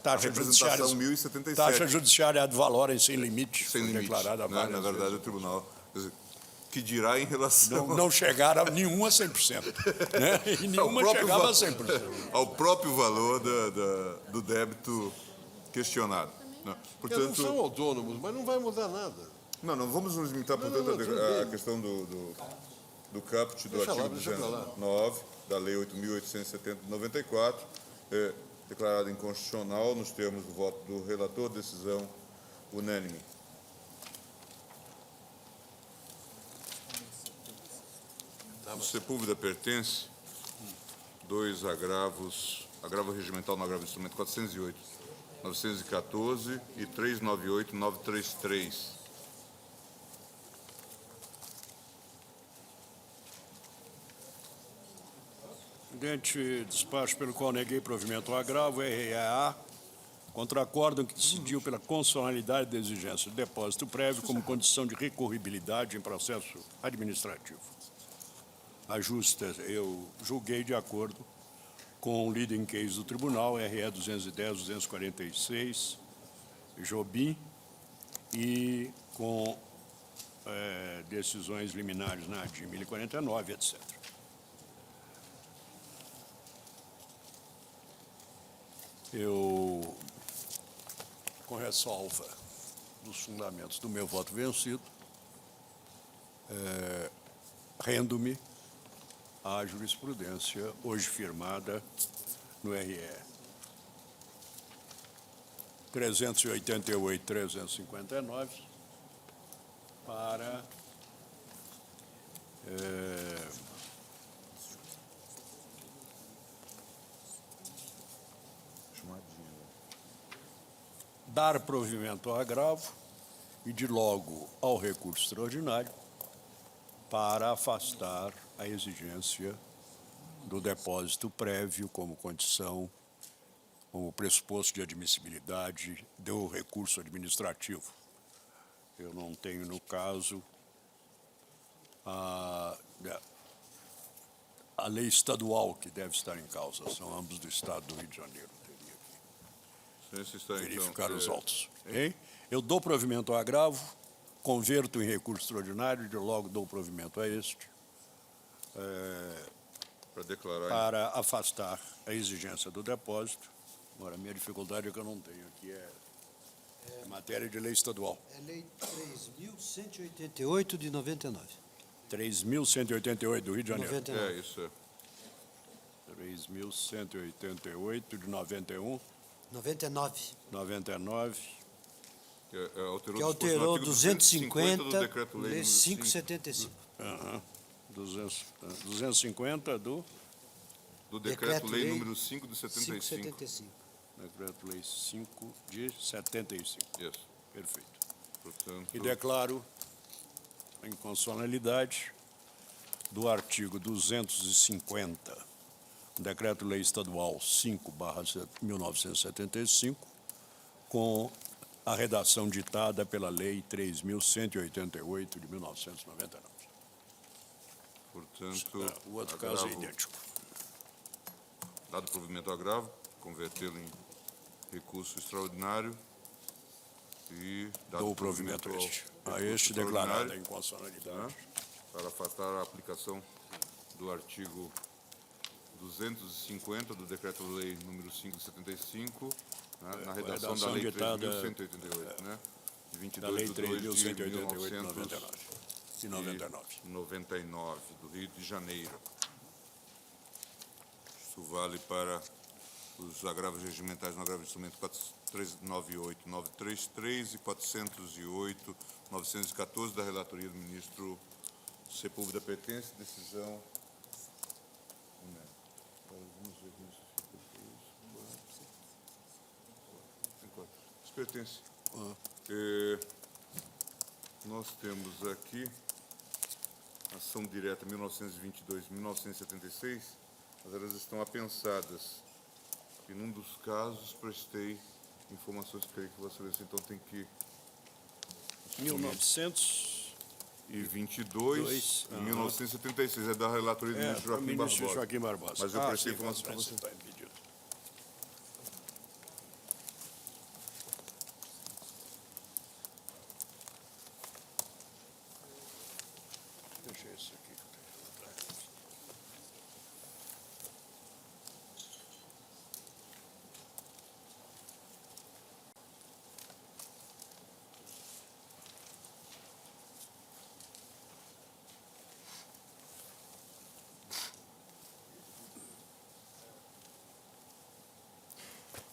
Taxa judiciária, 1077. taxa judiciária ad valorem sem limite, Sem foi limite, declarada né? várias Na verdade, vezes. o tribunal, quer dizer, que dirá em relação Não chegaram a nenhuma a 100%. Né? E nenhuma chegava a 100%. ao próprio valor do débito questionado. Né? Eles não são autônomos, mas não vai mudar nada. Não vamos nos limitar, portanto, tudo à bem. questão do caput do Deixa lá, artigo deixa pra lá. 209 da Lei 8.870 de 94, declarado inconstitucional nos termos do voto do relator, decisão unânime. O Sepúlveda pertence dois agravos, agravo regimental no agravo instrumento 408, 914 e 398, 933. Presidente, despacho pelo qual neguei provimento ao agravo, REA, contra acórdão que decidiu pela constitucionalidade da exigência de depósito prévio como condição de recorribilidade em processo administrativo. A justa, eu julguei de acordo com o leading case do tribunal, RE 210, 246, Jobim, e com decisões liminares na ADI 1049, etc. Eu, com ressalva dos fundamentos do meu voto vencido, rendo-me à jurisprudência hoje firmada no RE 388, 359, para dar provimento ao agravo e, de logo, ao recurso extraordinário para afastar a exigência do depósito prévio como condição, como pressuposto de admissibilidade do recurso administrativo. Eu não tenho, no caso, a lei estadual que deve estar em causa, são ambos do Estado do Rio de Janeiro. Verificar os autos. Hein? Eu dou provimento ao agravo, converto em recurso extraordinário e de logo dou provimento a este para afastar a exigência do depósito. Agora, a minha dificuldade é que eu não tenho aqui, é matéria de lei estadual. É lei 3.188 de 99. 3.188 do Rio de Janeiro. 99. Isso é. 3.188 de 91. 99. 99. Que alterou 250 do Decreto-Lei lei número 575. 250 do Decreto-Lei número 5 de 75. 575. Decreto-Lei 5 de 75. Isso. Perfeito. Portanto, E declaro a inconstitucionalidade do artigo 250, Decreto-Lei Estadual 5/1975, com a redação ditada pela Lei 3.188 de 1999. portanto, O outro caso é idêntico. Dado provimento ao agravo, convertê-lo em recurso extraordinário e dado Dou provimento a este. A este declarada a inconstitucionalidade. Para afastar a aplicação do artigo 250 do Decreto-Lei número 575, na redação da Lei 3.188, né? De 22 da Lei de 2 de 3.188 de 99. E 99. 99, do Rio de Janeiro. Isso vale para os agravos regimentais no agravo de instrumento 498.933 e 408.914 da relatoria do ministro Sepúlveda Pertence, decisão... Isso pertence. Nós temos aqui ação direta 1922-1976, mas elas estão apensadas. E num dos casos prestei informações que creio que Vossa Excelência então tem que... 1922 e 1976, é da relatoria do ministro Joaquim Barbosa. Mas eu prestei informações para você. Está impedido. Deixa esse aqui.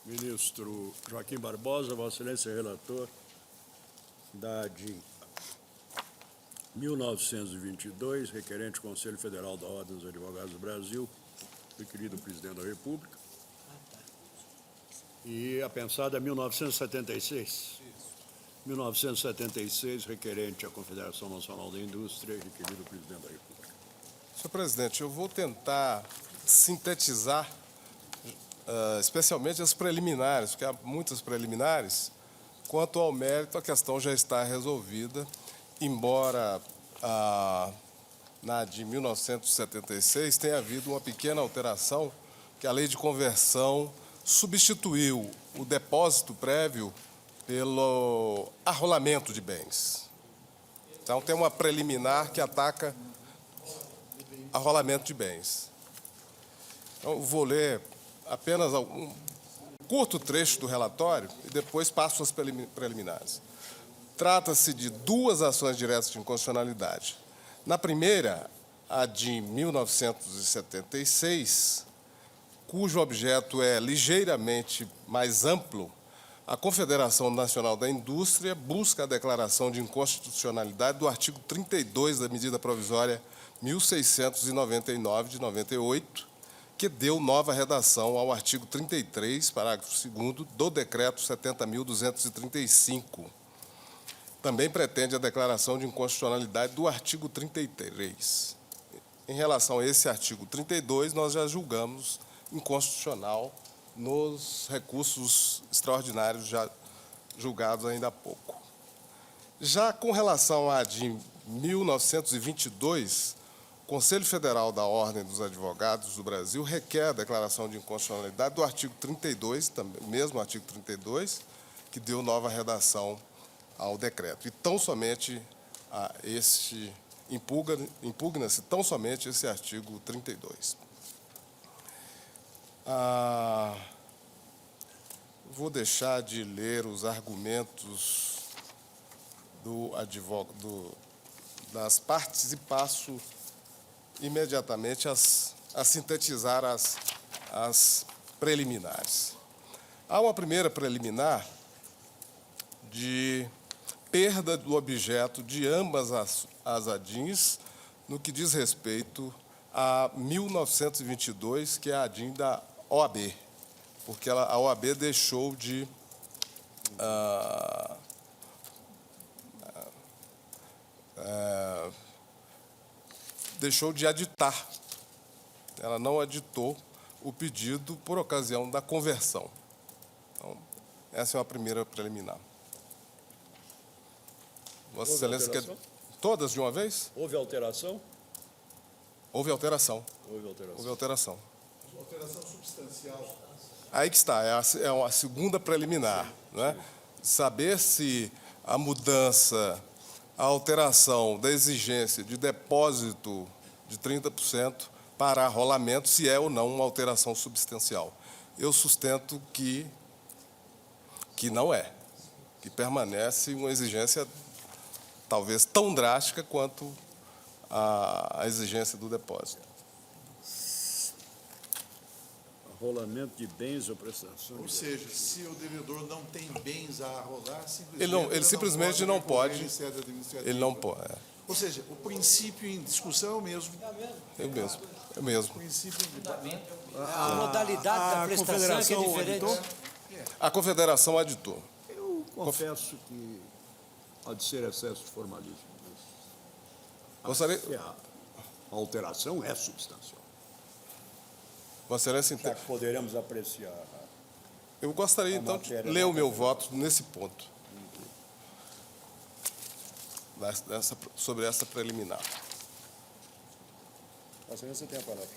Ministro Joaquim Barbosa, Vossa Excelência, relator da ADIM 1922, requerente Conselho Federal da Ordem dos Advogados do Brasil, meu querido presidente da República. E a pensada 1976. 1976, requerente à Confederação Nacional da Indústria, e querido presidente da República. Senhor presidente, eu vou tentar sintetizar especialmente as preliminares, porque há muitas preliminares. Quanto ao mérito, a questão já está resolvida, embora na de 1976 tenha havido uma pequena alteração, que a lei de conversão substituiu o depósito prévio pelo arrolamento de bens. Então, tem uma preliminar que ataca arrolamento de bens. Então, vou ler apenas um curto trecho do relatório e depois passo às preliminares. Trata-se de duas ações diretas de inconstitucionalidade. Na primeira, a de 1976, cujo objeto é ligeiramente mais amplo, a Confederação Nacional da Indústria busca a declaração de inconstitucionalidade do artigo 32 da medida provisória 1699 de 98, que deu nova redação ao artigo 33, parágrafo 2º, do Decreto 70.235. Também pretende a declaração de inconstitucionalidade do artigo 33. Em relação a esse artigo 32, nós já julgamos inconstitucional nos recursos extraordinários já julgados ainda há pouco. Já com relação à de 1922, o Conselho Federal da Ordem dos Advogados do Brasil requer a declaração de inconstitucionalidade do artigo 32, também, mesmo artigo 32, que deu nova redação ao decreto. E tão somente impugna-se tão somente esse artigo 32. Vou deixar de ler os argumentos das partes e passo imediatamente a sintetizar as preliminares. Há uma primeira preliminar de perda do objeto de ambas as ADINs no que diz respeito a 1922, que é a ADIM da OAB, porque a OAB deixou de aditar. Ela não aditou o pedido por ocasião da conversão. Então, essa é uma primeira preliminar. Vossa Excelência quer todas de uma vez? Houve alteração? Houve alteração. Houve alteração. Houve alteração. Alteração substancial. Aí que está, é uma segunda preliminar. Não é? Saber se a mudança, a alteração da exigência de depósito de 30% para arrolamento, se é ou não uma alteração substancial. Eu sustento que não é, que permanece uma exigência talvez tão drástica quanto a exigência do depósito. Arrolamento de bens ou prestações. Ou seja, se o devedor não tem bens a arrolar, Ele simplesmente não pode. Ele não pode. Ou seja, o princípio em discussão é o mesmo. É o mesmo. O princípio A modalidade da prestação é que é diferente. A confederação aditou. Eu confesso que pode ser excesso de formalismo. Gostaria, A alteração é substancial. Vossa Excelência, Já que poderemos apreciar. eu gostaria, então, de ler o meu voto nesse ponto, sobre essa preliminar. Vossa Excelência tem a palavra.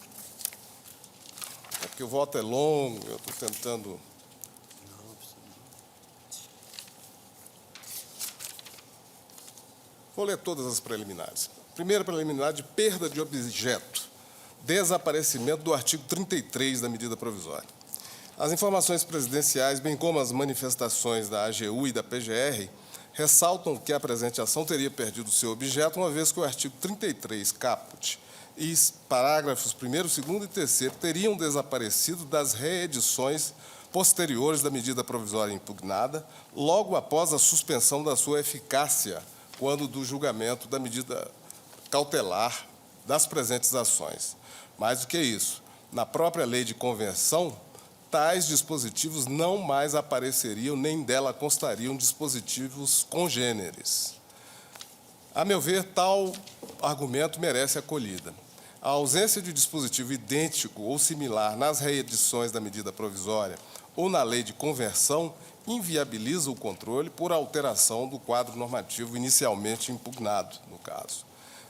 É porque o voto é longo, eu estou tentando... Vou ler todas as preliminares. Primeira preliminar de perda de objeto. Desaparecimento do artigo 33 da medida provisória. As informações presidenciais, bem como as manifestações da AGU e da PGR, ressaltam que a presente ação teria perdido seu objeto, uma vez que o artigo 33, caput, e parágrafos 1º, 2º e 3º teriam desaparecido das reedições posteriores da medida provisória impugnada, logo após a suspensão da sua eficácia, quando do julgamento da medida cautelar das presentes ações. Mais do que isso, na própria lei de convenção, tais dispositivos não mais apareceriam, nem dela constariam dispositivos congêneres. A meu ver, tal argumento merece acolhida. A ausência de dispositivo idêntico ou similar nas reedições da medida provisória ou na lei de conversão inviabiliza o controle por alteração do quadro normativo inicialmente impugnado, no caso.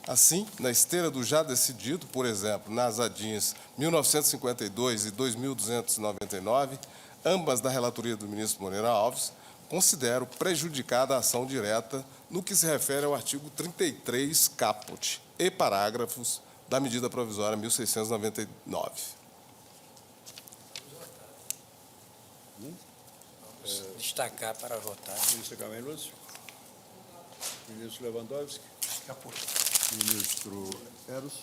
Assim, na esteira do já decidido, por exemplo, nas ADINs 1952 e 2299, ambas da relatoria do ministro Moreira Alves, considero prejudicada a ação direta no que se refere ao artigo 33, caput, e parágrafos da medida provisória 1699. Destacar para votar. Ministro Carmen Lúcio. Ministro Lewandowski. Ministro Eros.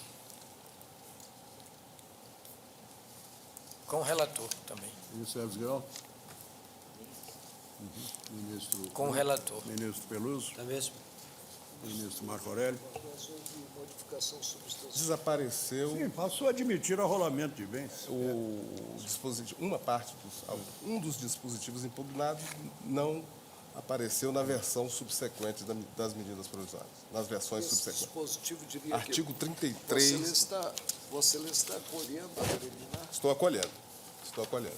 Com o relator também. Ministro Eros Grau. Ministro... Com o relator. Ministro Peluso. Também. Ministro Marco Aurélio. Desapareceu Sim, passou a admitir arrolamento de bens. o dispositivo, um dos dispositivos impugnados não apareceu na versão subsequente das medidas provisórias, nas versões subsequentes. Dispositivo diria Artigo que 33. você está acolhendo a preliminar. Estou acolhendo. Estou acolhendo.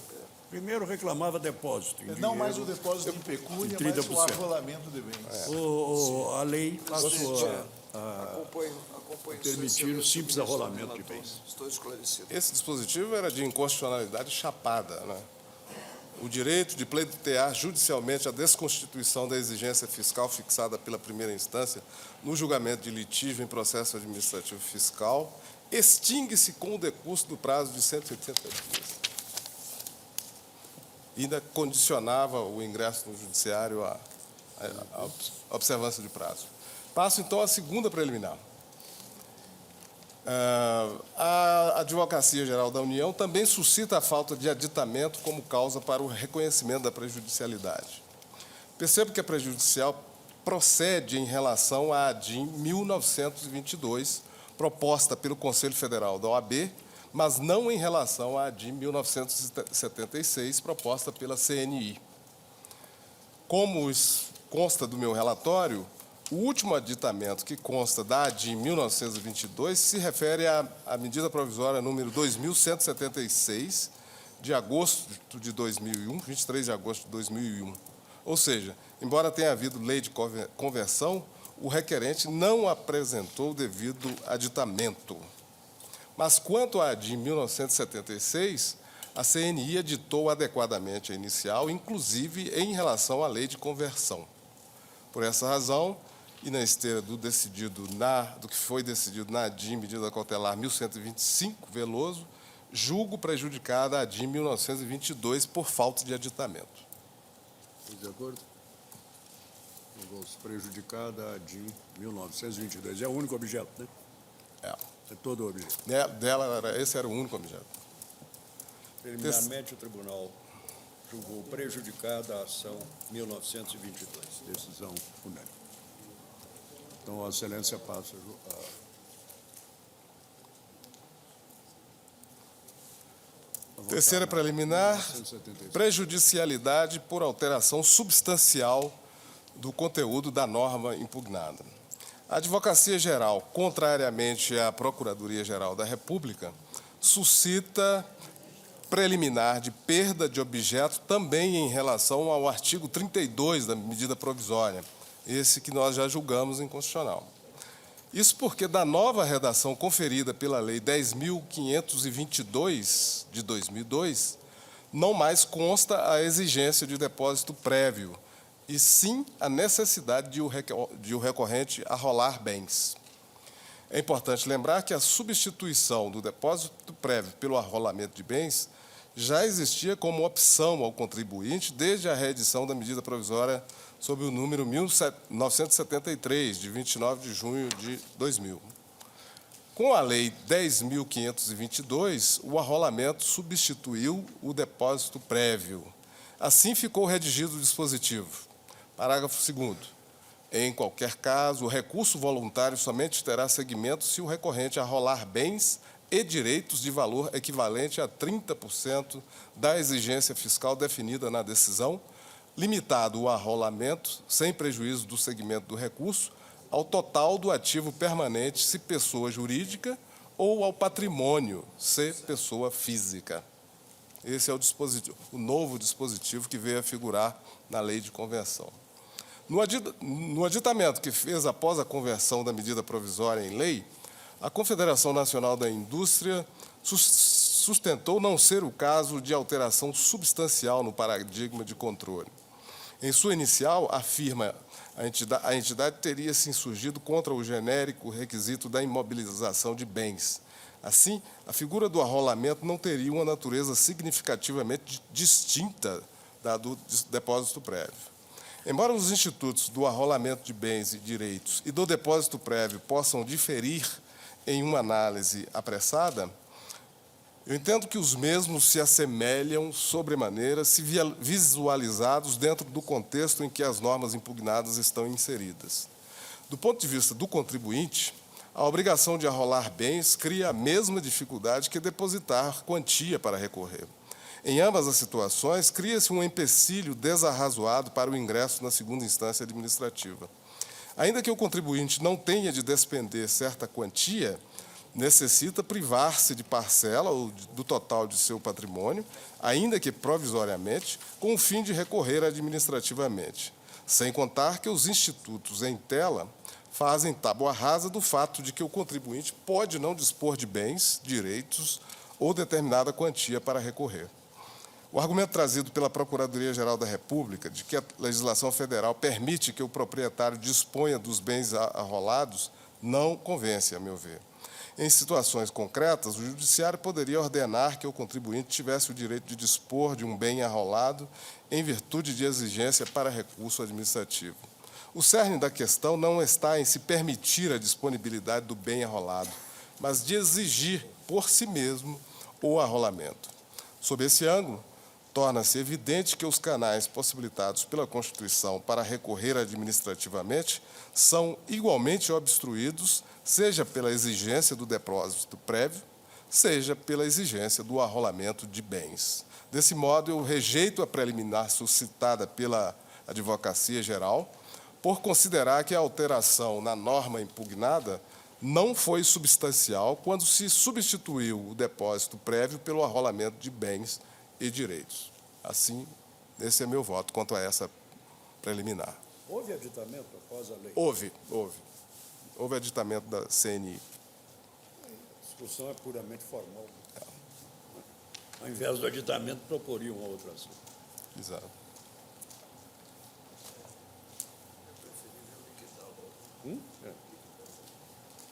Primeiro reclamava depósito. Em não mais o dinheiro, depósito em pecúnia, de mas o 30%. arrolamento de bens. a lei passou Acompanho permitir o simples arrolamento de bens. Estou esclarecido. Esse dispositivo era de inconstitucionalidade chapada, né? O direito de pleitear judicialmente a desconstituição da exigência fiscal fixada pela primeira instância no julgamento de litígio em processo administrativo fiscal extingue-se com o decurso do prazo de 180 dias. Ainda condicionava o ingresso no judiciário à observância de prazo. Passo, então, à segunda preliminar. A Advocacia Geral da União também suscita a falta de aditamento como causa para o reconhecimento da prejudicialidade. Percebo que a prejudicial procede em relação à ADIM 1922, proposta pelo Conselho Federal da OAB, mas não em relação à ADIM 1976, proposta pela CNI. Como consta do meu relatório, o último aditamento que consta da ADIM 1922 se refere à medida provisória número 2176, de agosto de 2001, 23 de agosto de 2001. Ou seja, embora tenha havido lei de conversão, o requerente não apresentou o devido aditamento. Mas quanto à ADIM 1976, a CNI editou adequadamente a inicial, inclusive em relação à lei de conversão. Por essa razão, e na esteira do que foi decidido na ADIM, medida cautelar 1125, Veloso, julgo prejudicada a ADIM 1922 por falta de aditamento. De acordo? Julgou-se prejudicada a de 1922. É o único objeto, né? É. É todo o objeto. Esse era o único objeto. Preliminarmente, o tribunal julgou prejudicada a ação 1922. Decisão unânime. Então, Vossa Excelência passa a Terceira votar na preliminar, 1976. prejudicialidade por alteração substancial do conteúdo da norma impugnada. A Advocacia Geral, contrariamente à Procuradoria-Geral da República, suscita preliminar de perda de objeto também em relação ao artigo 32 da medida provisória, esse que nós já julgamos inconstitucional. Isso porque, da nova redação conferida pela Lei 10.522, de 2002, não mais consta a exigência de depósito prévio, e sim a necessidade de o recorrente arrolar bens. É importante lembrar que a substituição do depósito prévio pelo arrolamento de bens já existia como opção ao contribuinte desde a reedição da medida provisória sob o número 1973, de 29 de junho de 2000. Com a Lei 10.522, o arrolamento substituiu o depósito prévio. Assim ficou redigido o dispositivo. Parágrafo 2º. Em qualquer caso, o recurso voluntário somente terá seguimento se o recorrente arrolar bens e direitos de valor equivalente a 30% da exigência fiscal definida na decisão, limitado o arrolamento, sem prejuízo do segmento do recurso, ao total do ativo permanente, se pessoa jurídica, ou ao patrimônio, se pessoa física. Esse é o novo dispositivo que veio a figurar na lei de conversão. No aditamento que fez após a conversão da medida provisória em lei, a Confederação Nacional da Indústria sustentou não ser o caso de alteração substancial no paradigma de controle. Em sua inicial, afirma a entidade teria se insurgido contra o genérico requisito da imobilização de bens. Assim, a figura do arrolamento não teria uma natureza significativamente distinta da do depósito prévio. Embora os institutos do arrolamento de bens e direitos e do depósito prévio possam diferir em uma análise apressada, eu entendo que os mesmos se assemelham sobremaneira se visualizados dentro do contexto em que as normas impugnadas estão inseridas. Do ponto de vista do contribuinte, a obrigação de arrolar bens cria a mesma dificuldade que depositar quantia para recorrer. Em ambas as situações, cria-se um empecilho desarrazoado para o ingresso na segunda instância administrativa. Ainda que o contribuinte não tenha de despender certa quantia, necessita privar-se de parcela ou do total de seu patrimônio, ainda que provisoriamente, com o fim de recorrer administrativamente. Sem contar que os institutos em tela fazem tábua rasa do fato de que o contribuinte pode não dispor de bens, direitos ou determinada quantia para recorrer. O argumento trazido pela Procuradoria-Geral da República de que a legislação federal permite que o proprietário disponha dos bens arrolados não convence, a meu ver. Em situações concretas, o Judiciário poderia ordenar que o contribuinte tivesse o direito de dispor de um bem arrolado em virtude de exigência para recurso administrativo. O cerne da questão não está em se permitir a disponibilidade do bem arrolado, mas de exigir por si mesmo o arrolamento. Sob esse ângulo, torna-se evidente que os canais possibilitados pela Constituição para recorrer administrativamente são igualmente obstruídos, seja pela exigência do depósito prévio, seja pela exigência do arrolamento de bens. Desse modo, eu rejeito a preliminar suscitada pela Advocacia Geral, por considerar que a alteração na norma impugnada não foi substancial quando se substituiu o depósito prévio pelo arrolamento de bens e direitos. Assim, esse é meu voto quanto a essa preliminar. Houve aditamento após a lei? Houve. Houve aditamento da CNI. A discussão é puramente formal. Ao invés do aditamento, proporiam um outro assunto. Exato.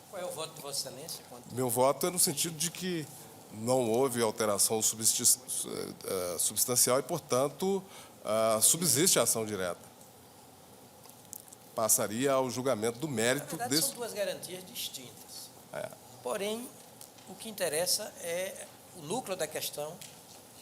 Qual é o voto de Vossa Excelência? Meu voto é no sentido de que não houve alteração substancial e, portanto, subsiste a ação direta. passaria ao julgamento do Na mérito verdade, desse... são duas garantias distintas. É. Porém, o que interessa é, o núcleo da questão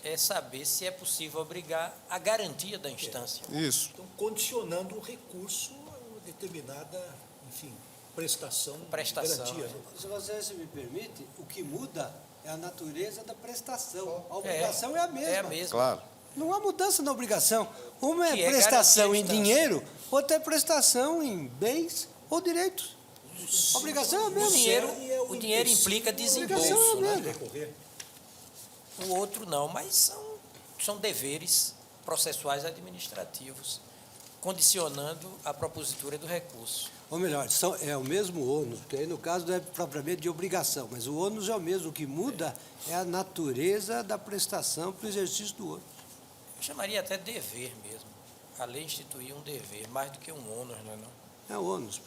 é saber se é possível obrigar a garantia da instância. Isso. Então, condicionando o recurso a uma determinada, enfim, prestação, garantia. Se você se me permite, o que muda é a natureza da prestação. A obrigação é a mesma. É a mesma. Claro. Não há mudança na obrigação. Uma Que é é prestação garantir a em instância. dinheiro, outra é prestação em bens ou direitos. A obrigação é a mesma. O dinheiro implica Obrigação desembolso, é a né? mesma. Recorrer. O outro não, mas são deveres processuais administrativos, condicionando a propositura do recurso. Ou melhor, é o mesmo ônus, porque aí no caso não é propriamente de obrigação, mas o ônus é o mesmo. O que muda é a natureza da prestação para o exercício do ônus. Eu chamaria até dever mesmo. A lei instituía um dever, mais do que um ônus, não é não? É ônus.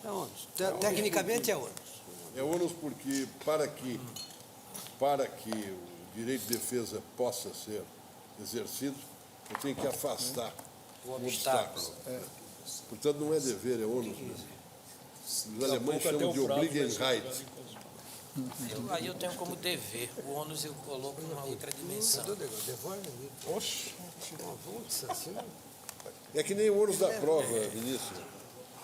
É ônus. Tecnicamente é ônus. É ônus porque, para que o direito de defesa possa ser exercido, eu tenho que afastar o obstáculo. Portanto, não é dever, é ônus mesmo. Os alemães chamam de Obligenheit. Aí eu tenho como dever. O ônus eu coloco numa outra dimensão. Oxe. É que nem o ônus da prova, ministro.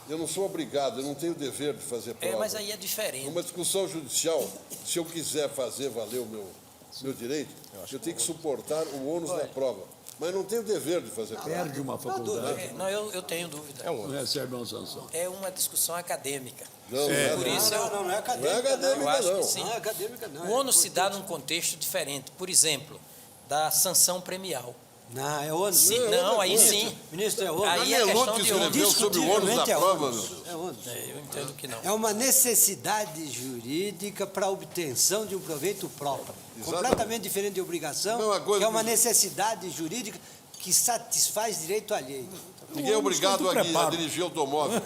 Eu não sou obrigado, eu não tenho o dever de fazer prova. Mas aí é diferente. Numa discussão judicial, se eu quiser fazer valer o meu direito, eu tenho que suportar o ônus da prova. Mas não tenho o dever de fazer prova. Perde uma faculdade, Não, eu tenho dúvida. não recebe uma sanção. É uma discussão acadêmica. Não, não é, Por isso eu Não é acadêmica. não é acadêmica, eu acho não. que sim. Não é acadêmica, não. O ônus se dá num contexto diferente. Por exemplo, da sanção premial. Não, é ônus. Não, aí sim. Ministro, é ônus. Aí é Manelon questão que de ônus. escreveu sobre o ônus da Discutivelmente é prova, ônus. meu. É ônus. Eu entendo que não. É uma necessidade jurídica para a obtenção de um proveito próprio. Exatamente. Completamente diferente de obrigação, Mesma coisa que é uma que- necessidade jurídica que satisfaz direito alheio. Ninguém é obrigado a dirigir automóvel.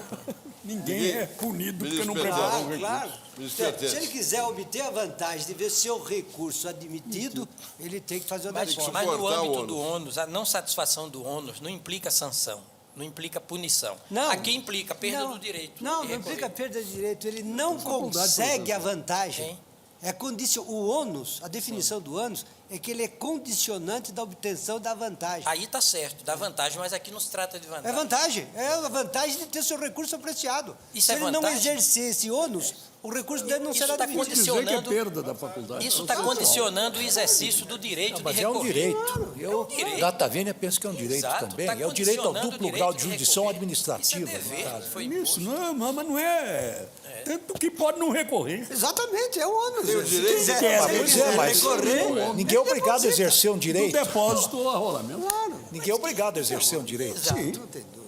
Ninguém é punido porque não Ministro preparou o Pedro. recurso. Claro. Ministro Se Petete. ele quiser obter a vantagem de ver seu recurso admitido, ele tem que fazer o Mas, depósito. mas no suportar o âmbito ônus. do ônus, a não satisfação do ônus não implica sanção, não implica punição. Não. Aqui implica perda do direito. Não, de não recorrer. implica perda de direito. Ele não consegue a vantagem. Hein? É o ônus, a definição do ônus, é que ele é condicionante da obtenção da vantagem. Aí está certo, dá vantagem, mas aqui não se trata de É vantagem. vantagem. É a vantagem de ter seu recurso apreciado. Isso Se é ele não vantagem? exercer esse ônus, o recurso dele não Isso será tá admitido. Dizer que é condicionando- perda da faculdade. Isso está condicionando o exercício do direito Mas de é um recorrer. direito. Eu, direito. Data Vênia, penso que é um direito Exato, também. tá É o direito ao condicionando duplo o grau de direito jurisdição recorrer. administrativa, Isso é no dever, caso. foi Isso, imposto. mas não é. Tanto que pode não recorrer. Exatamente, é o ônus. Tem o Se direito quiser- de se ele Pois quiser é, mas recorrer, ninguém é obrigado a exercer um Do direito. depósito ao arrolamento. Ninguém é obrigado a exercer um direito. Exato. não tem dúvida.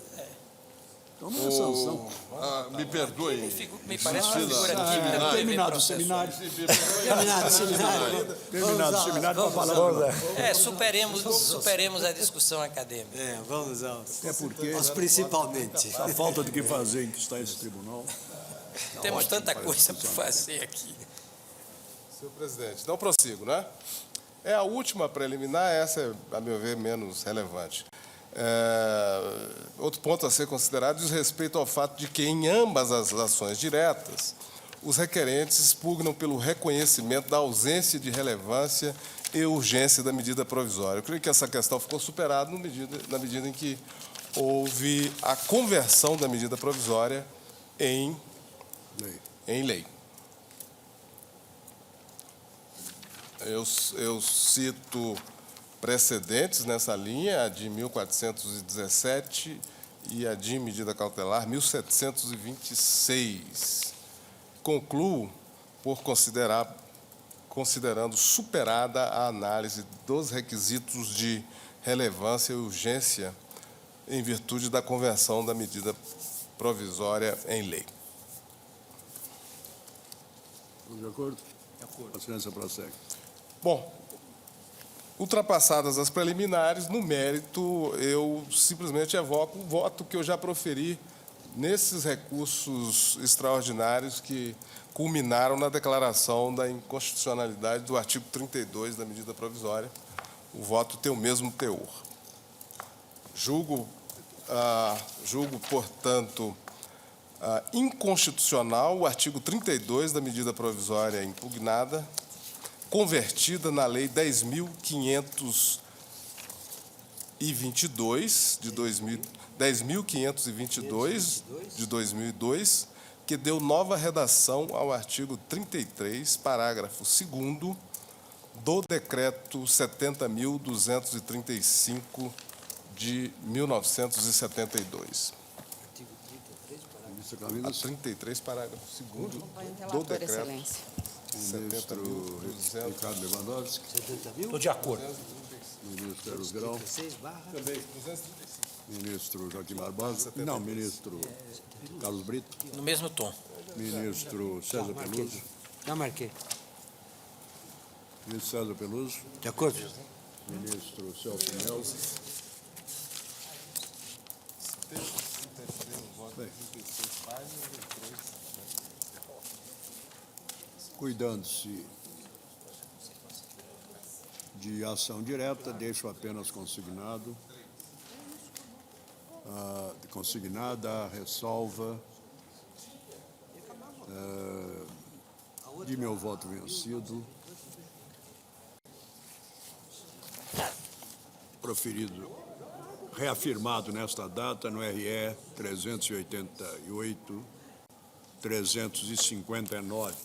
Então não é sanção. Me perdoe. Me parece uma Insistir figura na- típica do dever Terminado o processual. seminário. Terminado o seminário. Terminado o seminário para falar. Superemos a discussão acadêmica. Vamos aos Até porque principalmente. a falta de que fazer em que está esse tribunal. Temos tanta coisa para fazer aqui. Senhor presidente, então prossigo, né? É a última preliminar, essa é, a meu ver, menos relevante. Outro ponto a ser considerado diz respeito ao fato de que, em ambas as ações diretas, os requerentes pugnam pelo reconhecimento da ausência de relevância e urgência da medida provisória. Eu creio que essa questão ficou superada na medida em que houve a conversão da medida provisória em lei. Eu cito precedentes nessa linha, a de 1417 e a de medida cautelar 1726. Concluo por considerando superada a análise dos requisitos de relevância e urgência em virtude da conversão da medida provisória em lei. Estamos de acordo? De acordo. A excelência prossegue. Bom, ultrapassadas as preliminares, no mérito, eu simplesmente evoco o voto que eu já proferi nesses recursos extraordinários que culminaram na declaração da inconstitucionalidade do artigo 32 da medida provisória. O voto tem o mesmo teor. Julgo julgo, portanto, inconstitucional o artigo 32 da medida provisória impugnada, convertida na Lei 10.522 de 2002, que deu nova redação ao artigo 33, parágrafo 2º, do Decreto 70.235 de 1972. A 33, parágrafo 2º do Relator, Decreto Excelência. 70.200. Ricardo Lewandowski. 70 mil? Estou de acordo. Ministro Eros Grau. 16 barra. Também, 235. Ministro Joaquim Barbosa. Não, ministro Carlos Brito. No mesmo tom. Ministro César Peluso. Já marquei. Ministro César Peluso. De acordo? Ministro Celso Melo. Bem, cuidando-se de ação direta, deixo apenas consignada a ressalva de meu voto vencido, proferido, reafirmado nesta data no RE 388-359.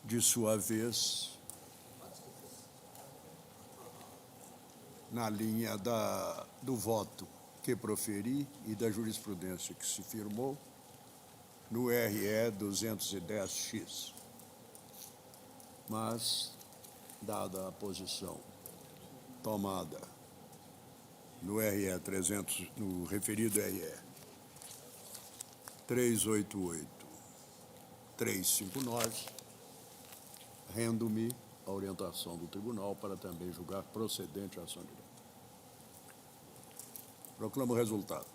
De sua vez, na linha do voto que proferi e da jurisprudência que se firmou no RE 210-X. Mas, dada a posição tomada no RE 300, no referido RE 388-359, rendo-me à orientação do tribunal para também julgar procedente a ação direta. Proclamo o resultado.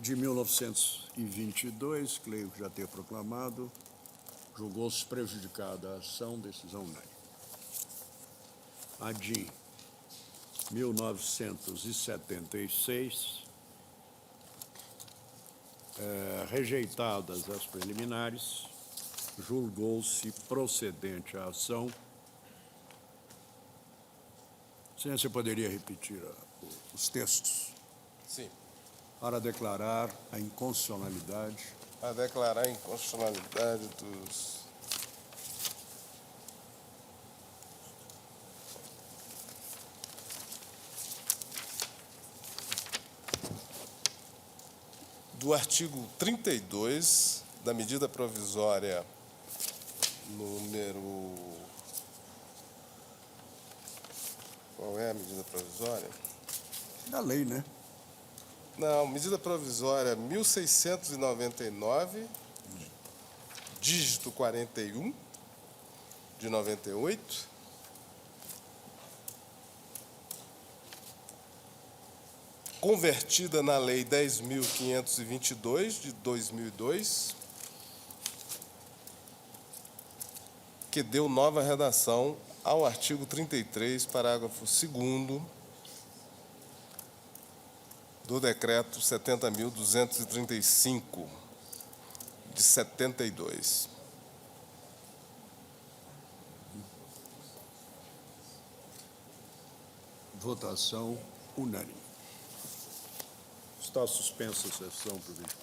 De 1922, creio que já ter proclamado, julgou-se prejudicada a ação, decisão unânime. A de 1976, rejeitadas as preliminares, julgou-se procedente a ação. Excelência, poderia repetir os textos? Sim. Para declarar a inconstitucionalidade. A declarar a inconstitucionalidade do artigo 32 da medida provisória número... Qual é a medida provisória? Da lei, né? Não, medida provisória 1699, dígito 41, de 98. Convertida na Lei 10.522, de 2002, que deu nova redação ao artigo 33, parágrafo 2º, do Decreto 70.235, de 72. Votação unânime. Está suspensa a sessão, presidente.